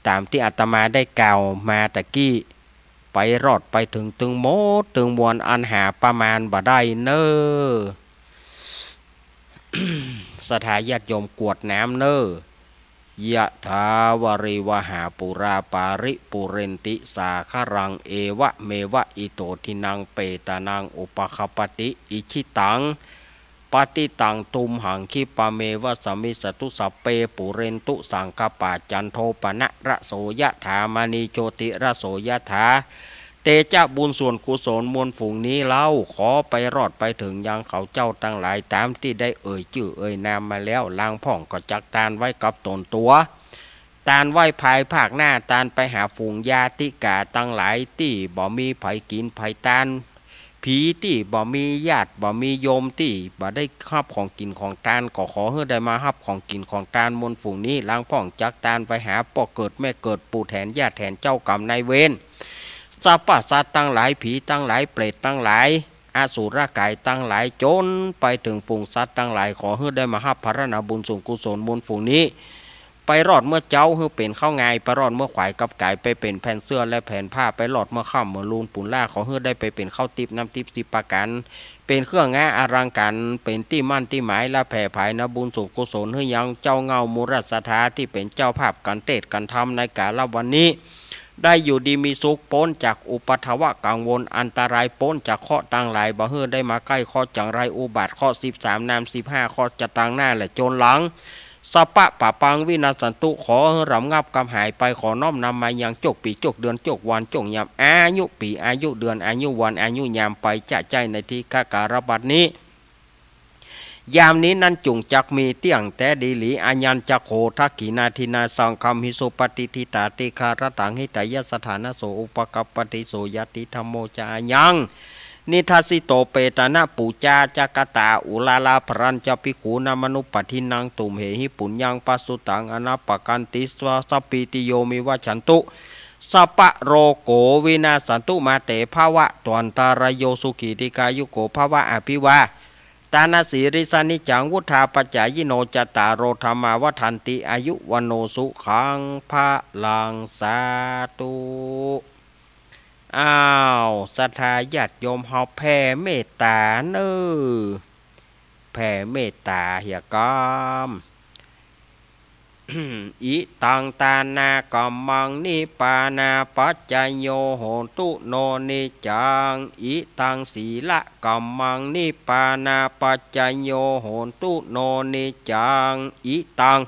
ตามที่อาตมาได้กล่าวมาตะกี้ไปรอดไปถึงตึงโมดตึงมวลอันหาประมาณบ่ได้เนอ สถาญาติโยมกวดน้ำเนอยะถาวริวหาปุราปาริปุเรนติสาครังเอวะเมวะอิโตทินังเปตานังอุปคปติอิชิตังปฏิตังตุมหังคิปะเมวะสมิสตุสัพเปปุเรนตุสังคปาจันโทปนะระโสยะถามณีโชติระโสยะถาเตจะบุญส่วนกุศลมวลฝูงนี้เล่าขอไปรอดไปถึงยังเขาเจ้าตั้งหลายตามที่ได้เอ่ยชื่อเอ่ยนามมาแล้วลางพ่องก็จักตานไว้กับตนตัวตานไว้ภายภาคหน้าตานไปหาฝูงญาติกาตั้งหลายที่บ่มีไผกินไผตานผีที่บ่มีญาติบ่มีโยมที่บ่ได้รับของกินของตานก็ขอให้ได้มารับของกินของตานมวลฝูงนี้ลางพ่องจักตานไปหาพ่อเกิดแม่เกิดปู่แทนญาติแทนเจ้ากรรมนายเวรสัพพสัตว์ตั้งหลายผีตั้งหลายเปรตตั้งหลายอสุรกายตั้งหลายจนไปถึงฝูงสัตว์ตั้งหลายขอให้ได้มารับพระนาบุญส่วนกุศลมูลฝูงนี้ไปรอดเมื่อเจ้าให้เป็นข้าวงายไปรอดเมื่อขวายกับไก่ไปเป็นแผ่นเสื้อและแผ่นผ้าไปรอดเมื่อข้ามเมื่อลูนปุ่นล่าขอให้ได้ไปเป็นข้าวติบน้ำติบสิประกันเป็นเครื่องงาอารังกันเป็นที่มั่นที่หมายและแผ่ภายนาบุญส่วนกุศลให้ยังเจ้าเงามูรัสถาที่เป็นเจ้าภาพกันเทศกันทำในกาลวันนี้ได้อยู่ดีมีสุขพ้นจากอุปทวะกังวลอันตรายพ้นจากข้อตั้งหลายบ่เฮือได้มาใกล้ข้อจังไรอุบัติข้อ13นาม15ข้อจะตั้งหน้าและโจรหลังสปะปะปังวินาสันตุขอรำงับกำหายไปขอน้อมนำมายังจกปีจกเดือนจกวันจกยามอายุปีอายุเดือนอายุวันอายุยามไปจะใจในที่กาการบัดนี้ยามนี้นั้นจุงจักมีเตี้ยงแต่ดีหลีอัญญันจักโหทักขีนาทินาสังคัมหิโสปฏิทิตาติคารตังหิตายสถานโสอุปกัปปติโสยติธรรมโมจายังนิทัสสิโตเปตนะปูจาจักตาอุลาลาพรัญจปิขูนามนุปทินังตุมเหหิปุญญังปัสสุตังอนาปกันติสวะสปิติโยมิวัชันตุสัปะโรโกวินาสันตุมาเตภาวะตวันตารโยสุขีติกายุโกภาวะอภิวาตานาสีริสานิจังวุธาปัจจายโนจตารโรธรรมาวัฏันติอายุวันโนสุขังพระลังสาธุอ้าวศรัทธาญาติโยมเฮาแผ่เมตตาเน้อแผ่เมตตาเหียกอม อิตังตานากัมมังนิปานาปัจจโยโหตุโนนิจังอิตังศีละกัมมังนิปานาปัจจโยโหตุโนนิจังอิตัง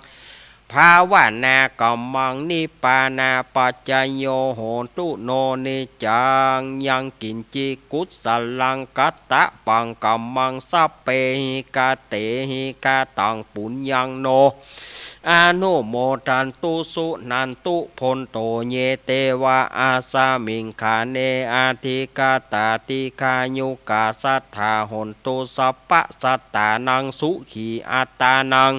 ภาวนากัมมังนิปานาปัจจโยโหตุโนนิจังยังกินจิกุสลังกัตตะปังกัมมังสัพเปหิกาเตหิกาตังปุญญังโนอานุโมทันตุสุนันตุพลโตเยเตวะอาสามิงคาเนอาทิกาตาติคายุกาสัทธาหนตุสัพพะสัตตานังสุขีอัตตานัง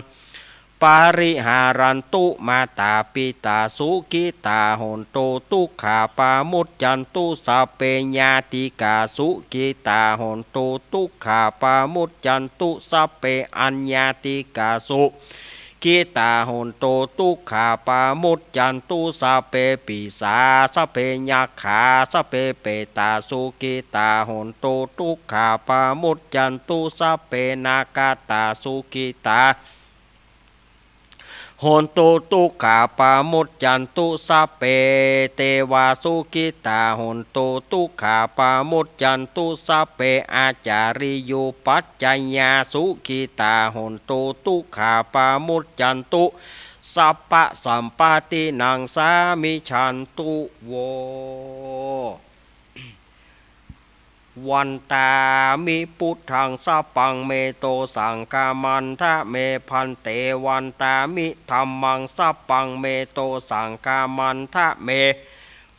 ปาริหารันตุมาตาปิตาสุกิตาหนโตตุขาปามุจจันตุสัพเปญาติกาสุกิตาหนโตตุขาปามุจจันตุสัพเปอัญญาติกาสุกิตาหนโตตุขาปามุจจันตุสัพเปปิสาสัพเพยักขาสัพเพเปตาสุกิตาหนโตตุขาปามุจจันตุสัพเพนากาตาสุกิตาโหนตุตุขาปามุจจันตุสัพเพเตวาสุกิตาโหนตุตุขาปามุจจันตุสัพเพอาจาริโยปัจจยาสุกิตาโหนตุตุขาปามุจจันตุสัพพะสัมปตินังสามิชันตุโววันตามิพุทธังสัพพังเมโตสังฆามันทะเมพันเตวันตามิธัมมังสัพพังเมโตสังฆามันทะเม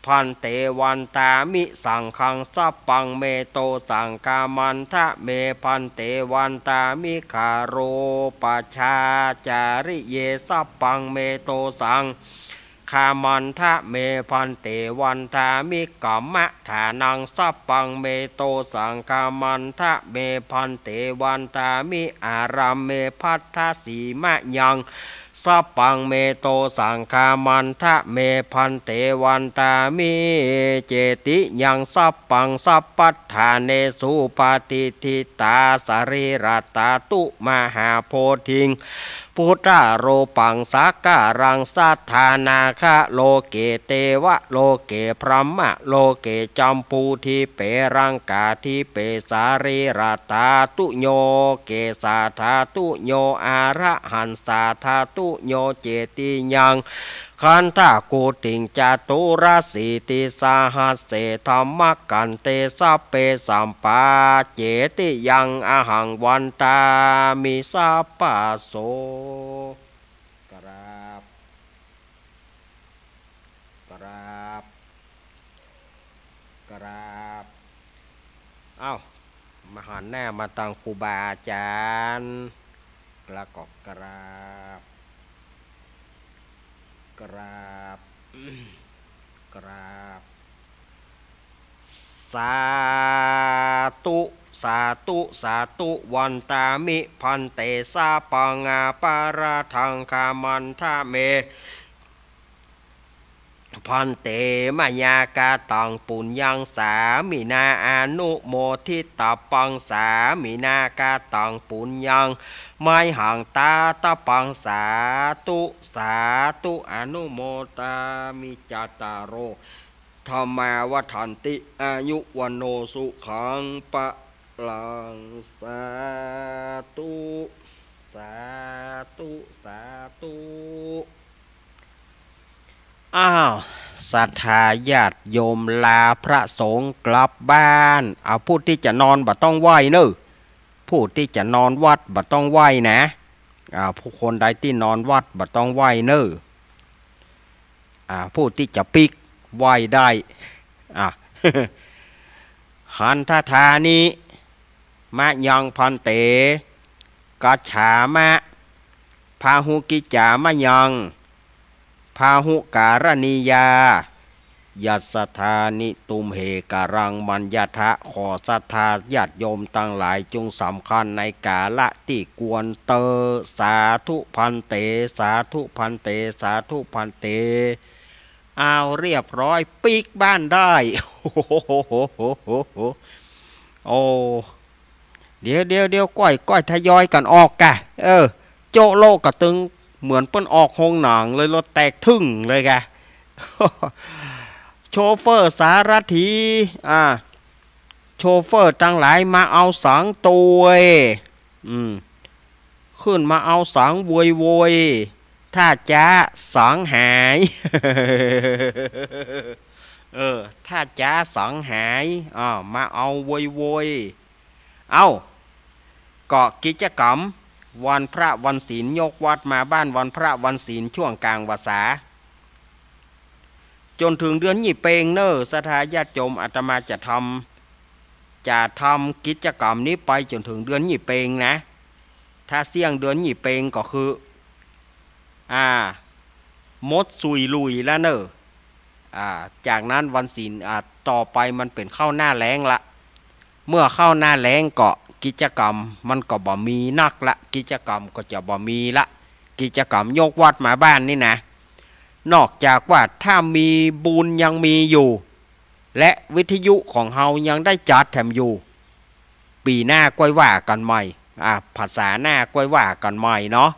พันเตวันตามิสังฆังสัพพังเมโตสังฆามันทะเมพันเตวันตามิคาโรปชาจาริเยสัพพังเมโตสังฆ ามันทะเมพันเตวันทามิกัมมะฐานังสัพปังเมโตสังฆามันทะเมพันเตวันทามิอารามเมพัทธสีมะยังสัพปังเมโตสังฆามันทะเมพันเตวันตามิเจติยังสัพปังสัพปัฏฐานเนสุปฏิทิตาสรีรัตตาตุมหาโพธิงพุทธโรปังสักการังสัทธานาคะโลเกเตวะโลเกพรหมะโลเกจัมปูทิเปรังกาทิเปสารีรัตาตุโยเกสาธาตุโยอาระหันสาธาตุโยเจติยังขันธากูติงจตุราสีติสาหัสเสธรรมกันเตสัพเปสัมปาเจติยังอหังวันตามิสัพพะโสกราบกราบกราบเอ้ามาหันหน้ามาตั้งครูบาอาจารย์แล้วก็กราบกราบกราบสาธุสาธุสาธุวันตามิพันเตสาปังอาปาราทังคามันทะเมพันเตมายากาตังปุญญังสามินาอนุโมทิตาปังสามินากาตังปุญญังไม่ห่างตาตะปังสาธุสาธุอนุโมตามิจตารโรธรรมาวัฏันติอายุวันโนสุขังปะลังสาธุสาธุสาธุอ้าวศรัทธาญาติโยมลาพระสงฆ์กลับบ้านเอาผู้ที่จะนอนบ่ต้องไหวเนอะผู้ที่จะนอนวัดบ่ต้องไหวนะผู้คนใดที่นอนวัดบ่ต้องไหวเนอะผู้ที่จะปิกไหวได้หันทธานิมะยังพันเตกัจฉามะพาหุกิจามะยังพาหุการณียายัสธานิตุมเหการังมัญญทะขอศรัทธาญาติโยมตั้งหลายจงสำคัญในกาละที่กวนเตอสาธุพันเตสาธุพันเตสาธุพันเตเอาเรียบร้อยปีกบ้านได้โอ้เดี๋ยวก้อยทยอยกันออกกะโจโลกระตึงเหมือนเปิ้นออกห้องหนังเลยรถแตกทึ่งเลยแกโชเฟอร์สารถีโชเฟอร์ตั้งหลายมาเอาสังตัวขึ้นมาเอาสังโวยถ้าจ้าสังหายถ้าจ้าสังหายมาเอาโวยเอาเกาะกิจกรรมวันพระวันศีลยกวัดมาบ้านวันพระวันศีลช่วงกลางวสาจนถึงเดือนยี่เปงเนอศรัทธาญาติโยมอาตมาจะทำกิจกรรมนี้ไปจนถึงเดือนยี่เปงนะถ้าเสี่ยงเดือนยี่เปงก็คือมดซุยลุยแล้วเนอจากนั้นวันศีลต่อไปมันเป็นเข้าหน้าแล้งละเมื่อเข้าหน้าแล้งก็กิจกรรมมันก็บ่มีนักละกิจกรรมก็จะบ่มีละกิจกรรมยกวัดมาบ้านนี่นะนอกจากว่าถ้ามีบุญยังมีอยู่และวิทยุของเฮายังได้จัดแถมอยู่ปีหน้าก้อยว่ากันใหม่ภาษาหน้าก้อยว่ากันใหม่เนาะ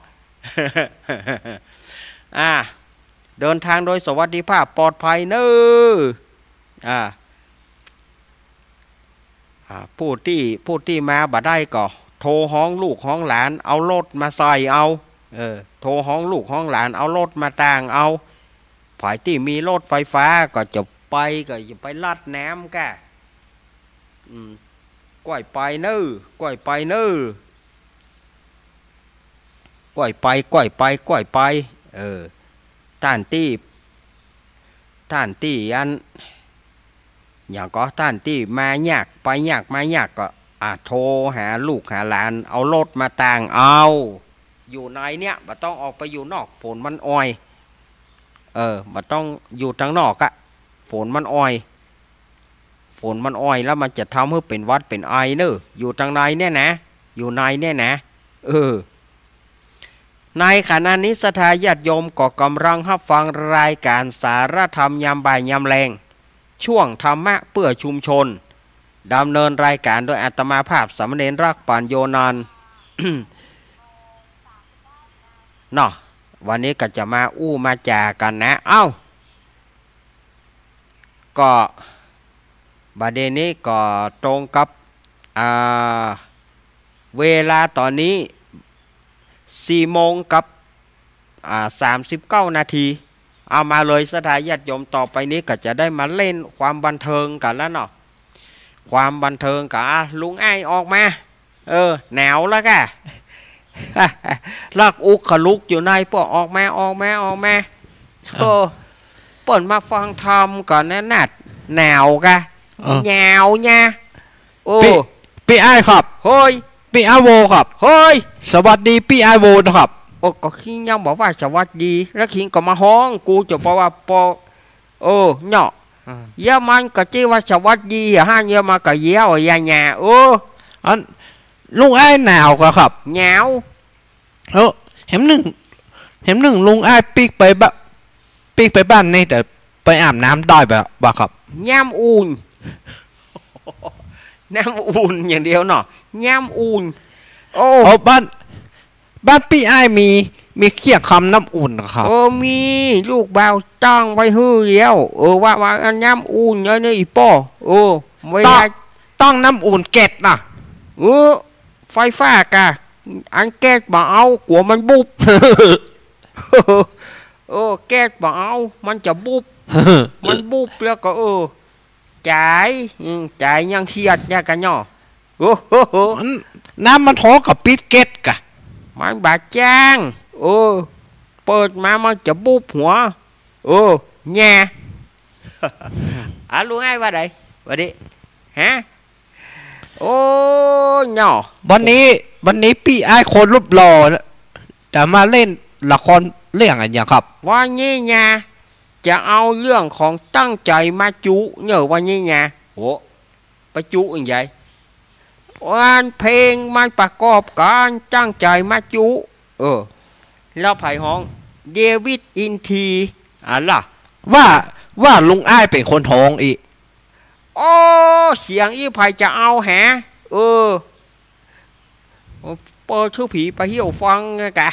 เดินทางโดยสวัสดิภาพปลอดภัยเนอะผู้ที่มาบ่ได้ก็โทรห้องลูกห้องหลานเอารถมาใส่เอาโทรห้องลูกห้องหลานเอารถมาต่างเอาฝ่ายที่มีรถไฟฟ้าก็จะไปลัดน้ำกะก้อยไปเนอะก้อยไปเนอะก้อยไปท่านที่อันอย่างก็ท่านที่มายากไปยากมายากก็โทรหาลูกหาหลานเอารถมาต่างเอาอยู่ในเนี้ยบ่ต้องออกไปอยู่นอกฝนมันอ้อย มันต้องอยู่ทางนอกอะฝนมันอ้อยแล้วมันจะทำให้เป็นหวัดเป็นไอเนอะอยู่ทางในเนี่ยนะอยู่ในเนี่ยนะในขณะนี้สถาญาติโยมก็กำลังรับฟังรายการสารธรรมยามบ่ายยามแรงช่วงธรรมะเพื่อชุมชนดำเนินรายการโดยอาตมาภาพสามเณรรักปัญโยนันท์ เนาะวันนี้ก็จะมามาจากันนะก็ประเด็นนี้ก็ตรงกับเวลาตอนนี้4 โมงกับ39 นาทีเอามาเลยสถาญาติโยมต่อไปนี้ก็จะได้มาเล่นความบันเทิงกันแล้วเนาะความบันเทิงกับลุงไอ้ออกมาหนาวแล้วกะ ลักอุกขลุกอยู่ในปอออกมาเปิดมาฟังธรรมก่อนนะนัดหนาวกะหนาวเนี่ยพี่ไอ้ครับเฮ้ยพี่อาโวครับเฮ้ยสวัสดีพี่ไอโวนะครับก็ขี้ยังบอกว่าสวัสดีแล้วขี้ก็มาห้องกูจะบอกว่าเนาะเยอะมันก็จีว่าสวัสดีฮะเยอะมาก็เยี่ยวยาหยาอันลุงไอ้หนาวก็ครับหนาวเห็นหนึ่งลุงไอ้ปีกไปบ้านนี่แต่ไปอาบน้ำได้แบบครับย่ำอุ่นน้ำอุ่นอย่างเดียวเนาะย่ำอุ่นบ้านพี่ไอ้มีเคียงคำน้ำอุ่นครับมีลูกบ่าวตั้งไว้ฮื้อเดียวว่าน้ำอุ่นเนี่ยอีป้อไม่ได้ต้องน้ำอุ่นเกล็ดนะไฟฟ้ากะอันแก๊สบ่เอากลัวมันบุบแก๊สบ่เอามันจะบุบมันบุบแล้วก็จ่ายยังเครียดเนี่ยกันเนาะน้ำมันท้อกับปิดเกตกะมันบาดจ้างเปิดมามันจะบุบหัวแง่ลุงไอ้ว่าไงวันนี้ฮะเนาะวันนี้พี่ไอ้คนรูปหล่อแต่มาเล่นละครเรื่องอะไรอย่างครับวันนี้ไงจะเอาเรื่องของตั้งใจมาจุเนี่ยวันนี้ไงไปจุอย่างไรวันเพลงมันประกอบการตั้งใจมาจุแล้วไผ่ห้องเดวิดอินทีล่ะว่าลุงอ้ายเป็นคนท้องอีเสียงไผ่จะเอาแฮะเปิดชื่อผีไปเหี่ยวฟังไงกะ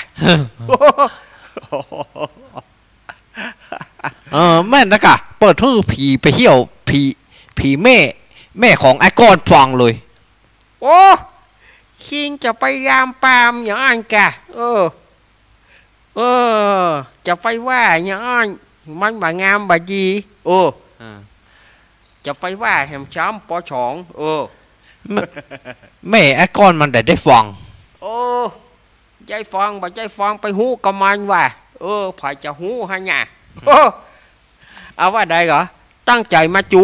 แม่นนะกะเปิดชื่อผีไปเหี่ยวผีแม่ของไอ้ก้อนฟังเลยคิงจะไปยามปามอย่างอันกะจะไปว่าอย่างอันมันบางามบาจีจะไปว่าแหมช้ำปอฉองแม่ไอ้ก้อนมันได้ฟังใจฟังบ่ใจฟังไปหูกำมันว่าไผ่จะหูฮะเนี่ยเอาว่าได้เหรอตั้งใจมาจุ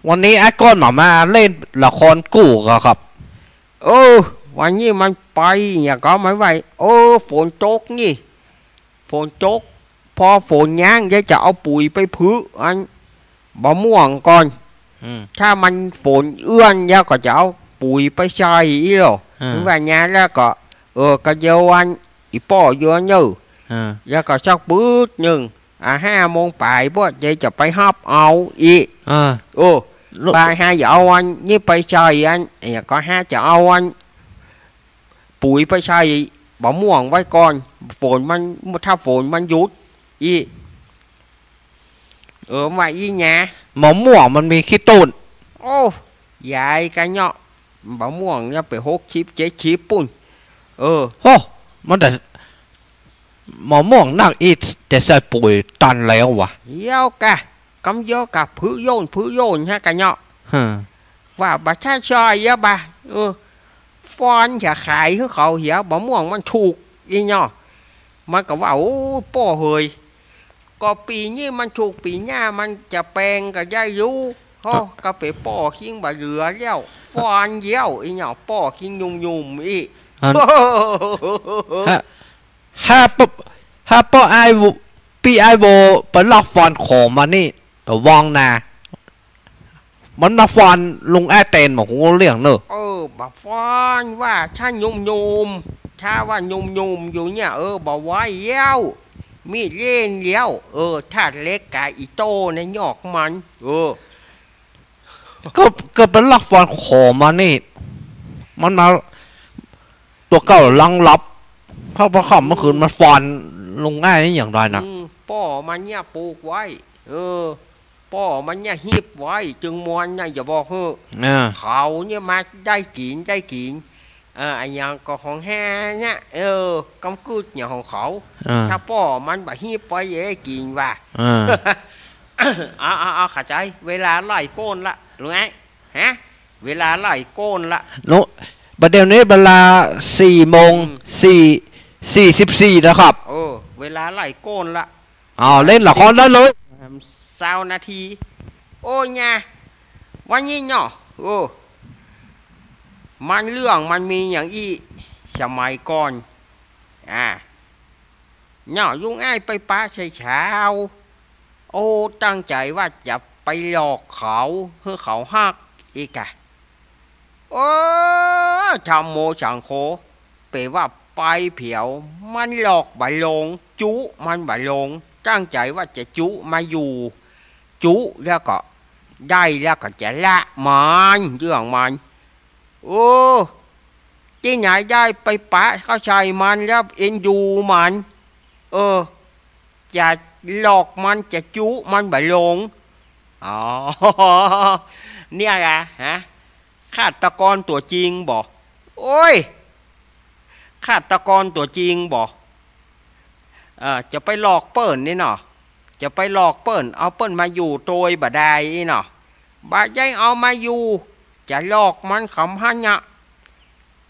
วันนี้ไอ้ก้อนมาเล่นละครกู้ครับวันนี้มันไปเนี่ยก็ไม่ไหวฝนตกนี่ฝนตกพอฝนย่างจะเอาปุ๋ยไปพื้นอันบะม่วงก่อนถ้ามันฝนเอื้อนเนี่ยก็จะเอาปุ๋ยไปใส่อีหรอถึงว่านี้แล้วก็ก็เยาวันอีป้อเยอะเนอะแล้วก็สักปื๊ดหนึ่ง5 โมงป่ายพวกจะไปฮับเอาอีไปจะเอาอันนี่ไปใส่อันก็จะเอาอันปุ๋ยไปใส่บะม่วงไว้ก่อนฝนมันถ้าฝนมันหยุดมาเนี่ยมะม่วงมันมีขี้ตุ่นใหญ่กันเนาะบะม่วงเนี่ยไป60-70 ปุ่นมันแต่มะม่วงนักอีแต่ใส่ปุ๋ยตันแล้ววะเยอะกะกำเยอะกะพื้โยนฮะกันเนาะว่าบะชาชอยเยอะบะฟอนจะขายให้เขาเหี้ยบะม่วงมันถูกอีเนาะมันก็ว่าป้อเฮยก็ปีนี้มันถูกปีหน้ามันจะแปลงก็ได้รู้ก็ไปป้อคิงบะเหลือแล้วฟอนเยี่ยวอีเนาะป้อคิงยุ่มอีฮะ ถ้าป้อไอปีไอโบเป็นลอกฟอนโขมมานี่วองนามันมาฟอนลุงไอเตนบอกกูเลี้ยงเนอะบ่ฟอนว่าถ้ายุ่มถ้าว่ายุ่มอยู่เนี่ยบ่ไหวแล้วมีเล่นแล้วถ้าเล็กกะอีโตในหยอกมันก็เป็นลอกฟอนโขมมานี่มันมาตัวเก่าลังลับเข้าประคำเมื่อคืนมันฟอนลุงไอนี่อย่างไรนะป้อมันเนี่ยปลูกไว้ป้อมันเนี่ยหีบไว้จึงมวนเนี่ยอย่าบอกเขาเนี่ยมาได้กินอันยังก็ของแห่เนี่ยกำกืดเนี่ยของเขาถ้าป้อมันแบบหีบไปเย่กินว่ะเอาเข้าใจเวลาไล่โกนละรู้ไงฮะเวลาไล่โกนละนุประเดี๋ยวนี้เวลา4:44นะครับเวลาไล่โกนละเล่นละครได้เลย20 นาทีโอ้ยเนี่ยวันนี้เนาะมันเรื่องมันมีอย่างอีสมัยก่อนเนาะยุ่งง่ายไปป้าใช้เช้าตั้งใจว่าจะไปหลอกเขาเพื่อเขาฮักอีกชาวโมสังโคเปว่าไปเผียวมันหลอกบะลงจุมันบะลงตั้งใจว่าจะจุมาอยู่จุแล้วก็ได้แล้วก็จะละมันเรื่องมันที่ไหนได้ไปปะเขาใช้มันแล้วเอ็นดูมันจะหลอกมันจะจุมันบะลงเนี่ยไงฮะฆาตกรตัวจริงบอกโอ้ยฆาตกรตัวจริงบอกจะไปหลอกเปิ้ลนี่เนาะจะไปหลอกเปิ้ลเอาเปิ้ลมาอยู่โดยบ่ได้นี่เนาะบ่ได้เอามาอยู่จะหลอกมันขำหันเนี่ย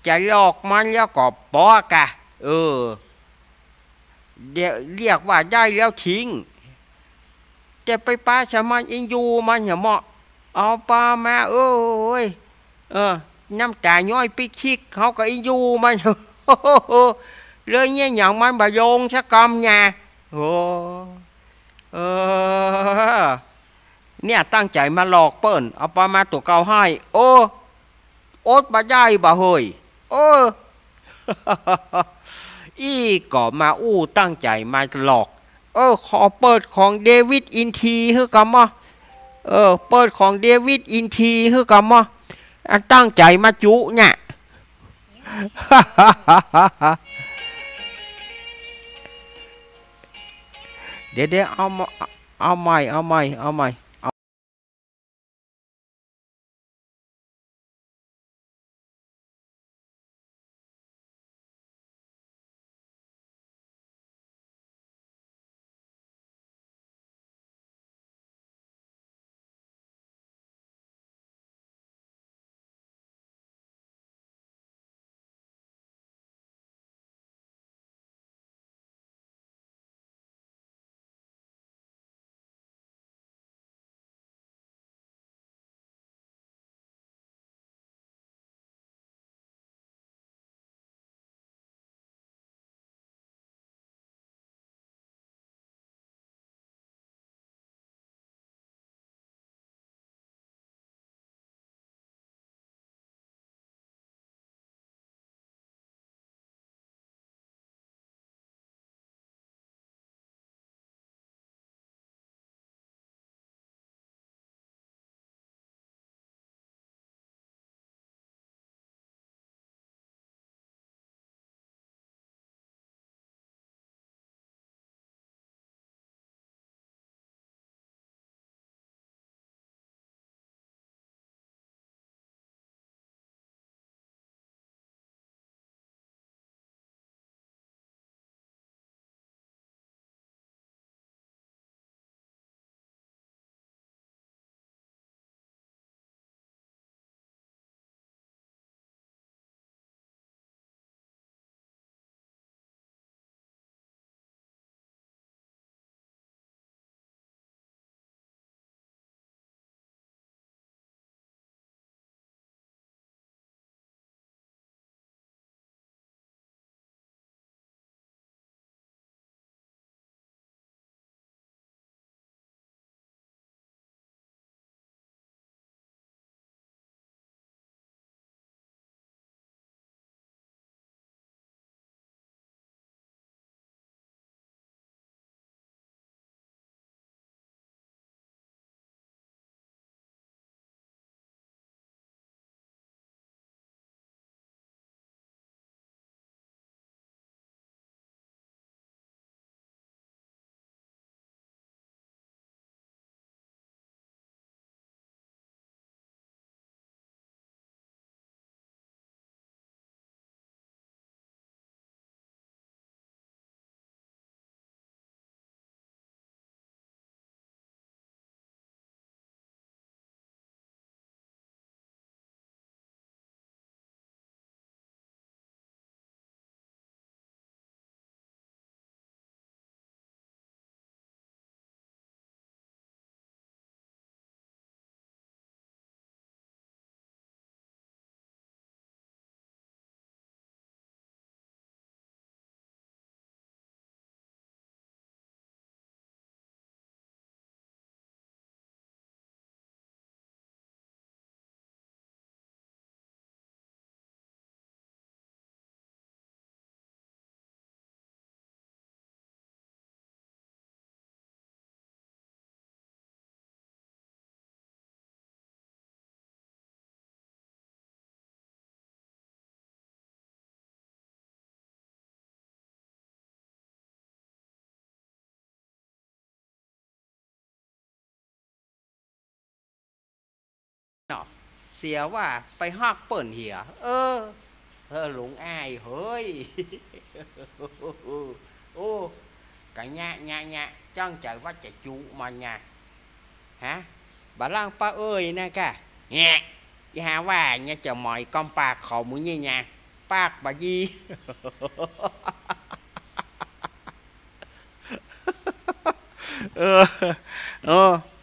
จะหลอกมันแล้วก็บอกเดี๋ยวเรียกว่าได้แล้วทิ้งจะไปป้าสมันอินยูมันอย่าเหมาะเอาปลามาน้ำตาย้อยปิชิกเขาก็อินยูมันเลยเนี่ยอย่างมันบะโยงสักกำnhàเนี่ยตั้งใจมาหลอกเปิ้ลเอาปลามาตัวเก่าให้โอ๊ตบะได้บะเฮยอีก็มาตั้งใจมาหลอกขอเปิดของเดวิดอินทีฮือกำมะเปิดของเดวิดอินทีฮือกำมะตั้งใจมาจุเนี่ยเดี๋ยวเอาใหม่ เสียว่าไปฮอกเปิ่นเหียหลงอายเฮ้ยโอ้cả nhạ chân trời vắt chạy chú mà nhà hả bà lang pa ơi nè cả nhẹ hàว่าnha chờ mọi con pa khẩu mũi như nhà pa bà gì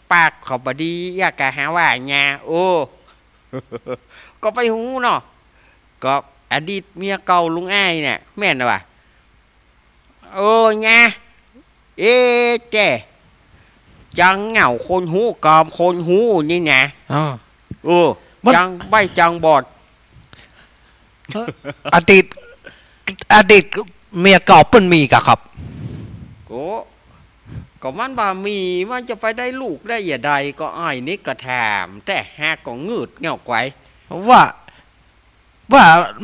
pa khẩu bà đi ya cả hàว่าnhà cóไปหูเนาะก็อดีตเมียเก่าลุงอ้ายเนี่ยแม่นน่ะว่ะnhaเจ๊จังเหงาคนหูกอมคนหูนี่นะจังใบจังบอดอดีตเมียเก่าเปิ้นมีกะครับก็มันบ่มีมันจะไปได้ลูกได้อย่าใดก็อ้ายนี่ก็ถามแต่หาก็งืดเงาไกวว่า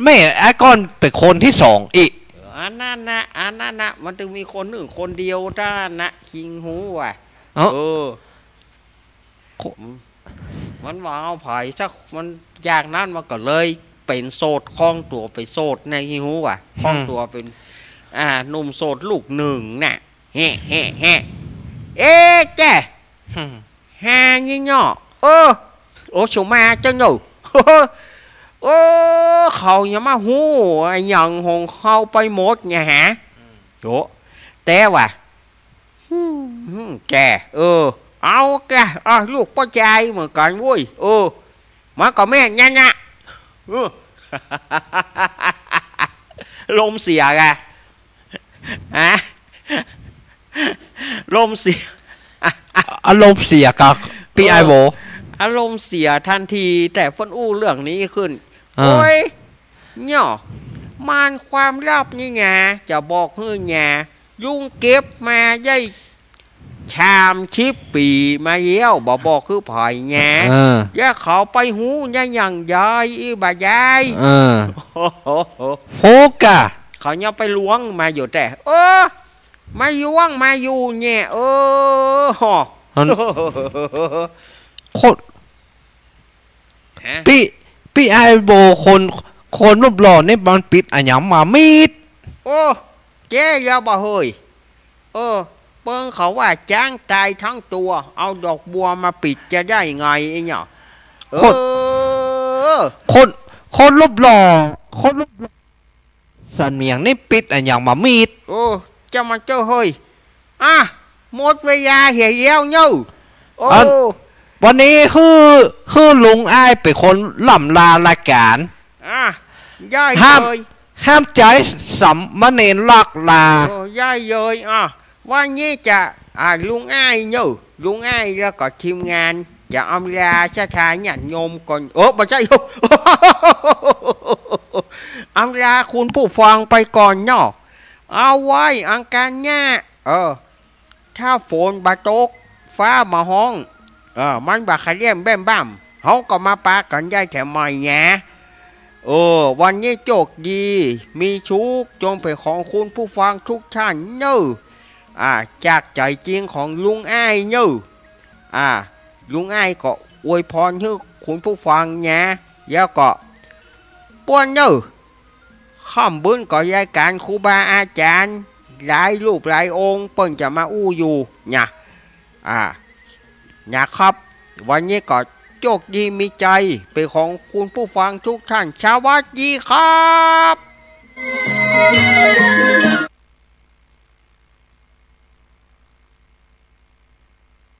แม่ไอ้ก้อนเป็นคนที่สองอีกอันนั้นนะมันถึงมีคนหนึ่งคนเดียวด้านนะคิงหูว่ะมันว่าเอาไผ่สักมันจากนั้นมันก็เลยเป็นโสดคล้องตัวไปโสดในคิงหูว่ะคล้องตัวเป็นหนุ่มโสดลูกหนึ่งน่ะเฮ้แจ้ฮายี่เนาะโอ้ชมมาเจ้าหนูเขาอย่ามาหูไอ้ยังหงเข้าไปหมดเนี่ยฮะโอ้แต่ว่ะแกเอาแกลูกพ่อใจเหมือนกันวุ้ยมากับแม่เนี่ยลมเสียไงลมเสียอารมณ์เสียกับพี่ไอโบอารมณ์เสียทันทีแต่พ้นอู้เรื่องนี้ขึ้นโอ้ยเนี่ยมันความลับนี่ไงจะบอกให้ไงลุงเก็บมาได้ชามชิปปีมาเยี่ยวบอกคือผ่อยไงย่าเขาไปหูย่าอย่างยายบ่ายายโหกะเขาเนี่ยไปล้วงมาอยู่แต่มาล้วงมาอยู่เนี่ยโคตรพี่ไอโบคนรูปหล่อนี่มันปิดอันยังมามีดเจ๊ยาบ่เฮยเปิ้งเขาว่าจ้างตายทั้งตัวเอาดอกบัวมาปิดจะได้ไงไอ้เนี่ยคนรูปหล่อสันเมียงนี่ปิดอันยังมามีดจะมาเจ้าเฮยหมดเวลาเหี่ยวเนาะวันนี้คือลุงอ้ายเป็นคนล่ำลารายการห้ามใจสัมมเนรลักลาย่ายเลยวันนี้จะลุงอ้ายเนาะลุงอ้ายแล้วก็ทีมงานจะอำลาช้าๆเนี่ยโยมก่อนไม่ใช่อำลาคุณผู้ฟังไปก่อนเนาะเอาไว้อังการเนี่ยถ้าฝนบาตกฟ้ามาห้องมันบาขาเลี่ยมแบ้มบ้ามเขาก็มาปากันได้แถมใหม่แง่วันนี้โชคดีมีชุกจงเป็นของคุณผู้ฟังทุกท่านเนอะจากใจจริงของลุงอ้ายเนอะลุงอ้ายก็อวยพรให้คุณผู้ฟังแง่แล้วก็ป้วนเนอะข้ามบุญก็ยายการครูบาอาจารย์หลายรูปหลายองค์เปิ้นจะมาอู้อยู่เนี่ยนะครับวันนี้ก็โชคดีมีใจเป็นของคุณผู้ฟังทุกท่านสวัสดีครับ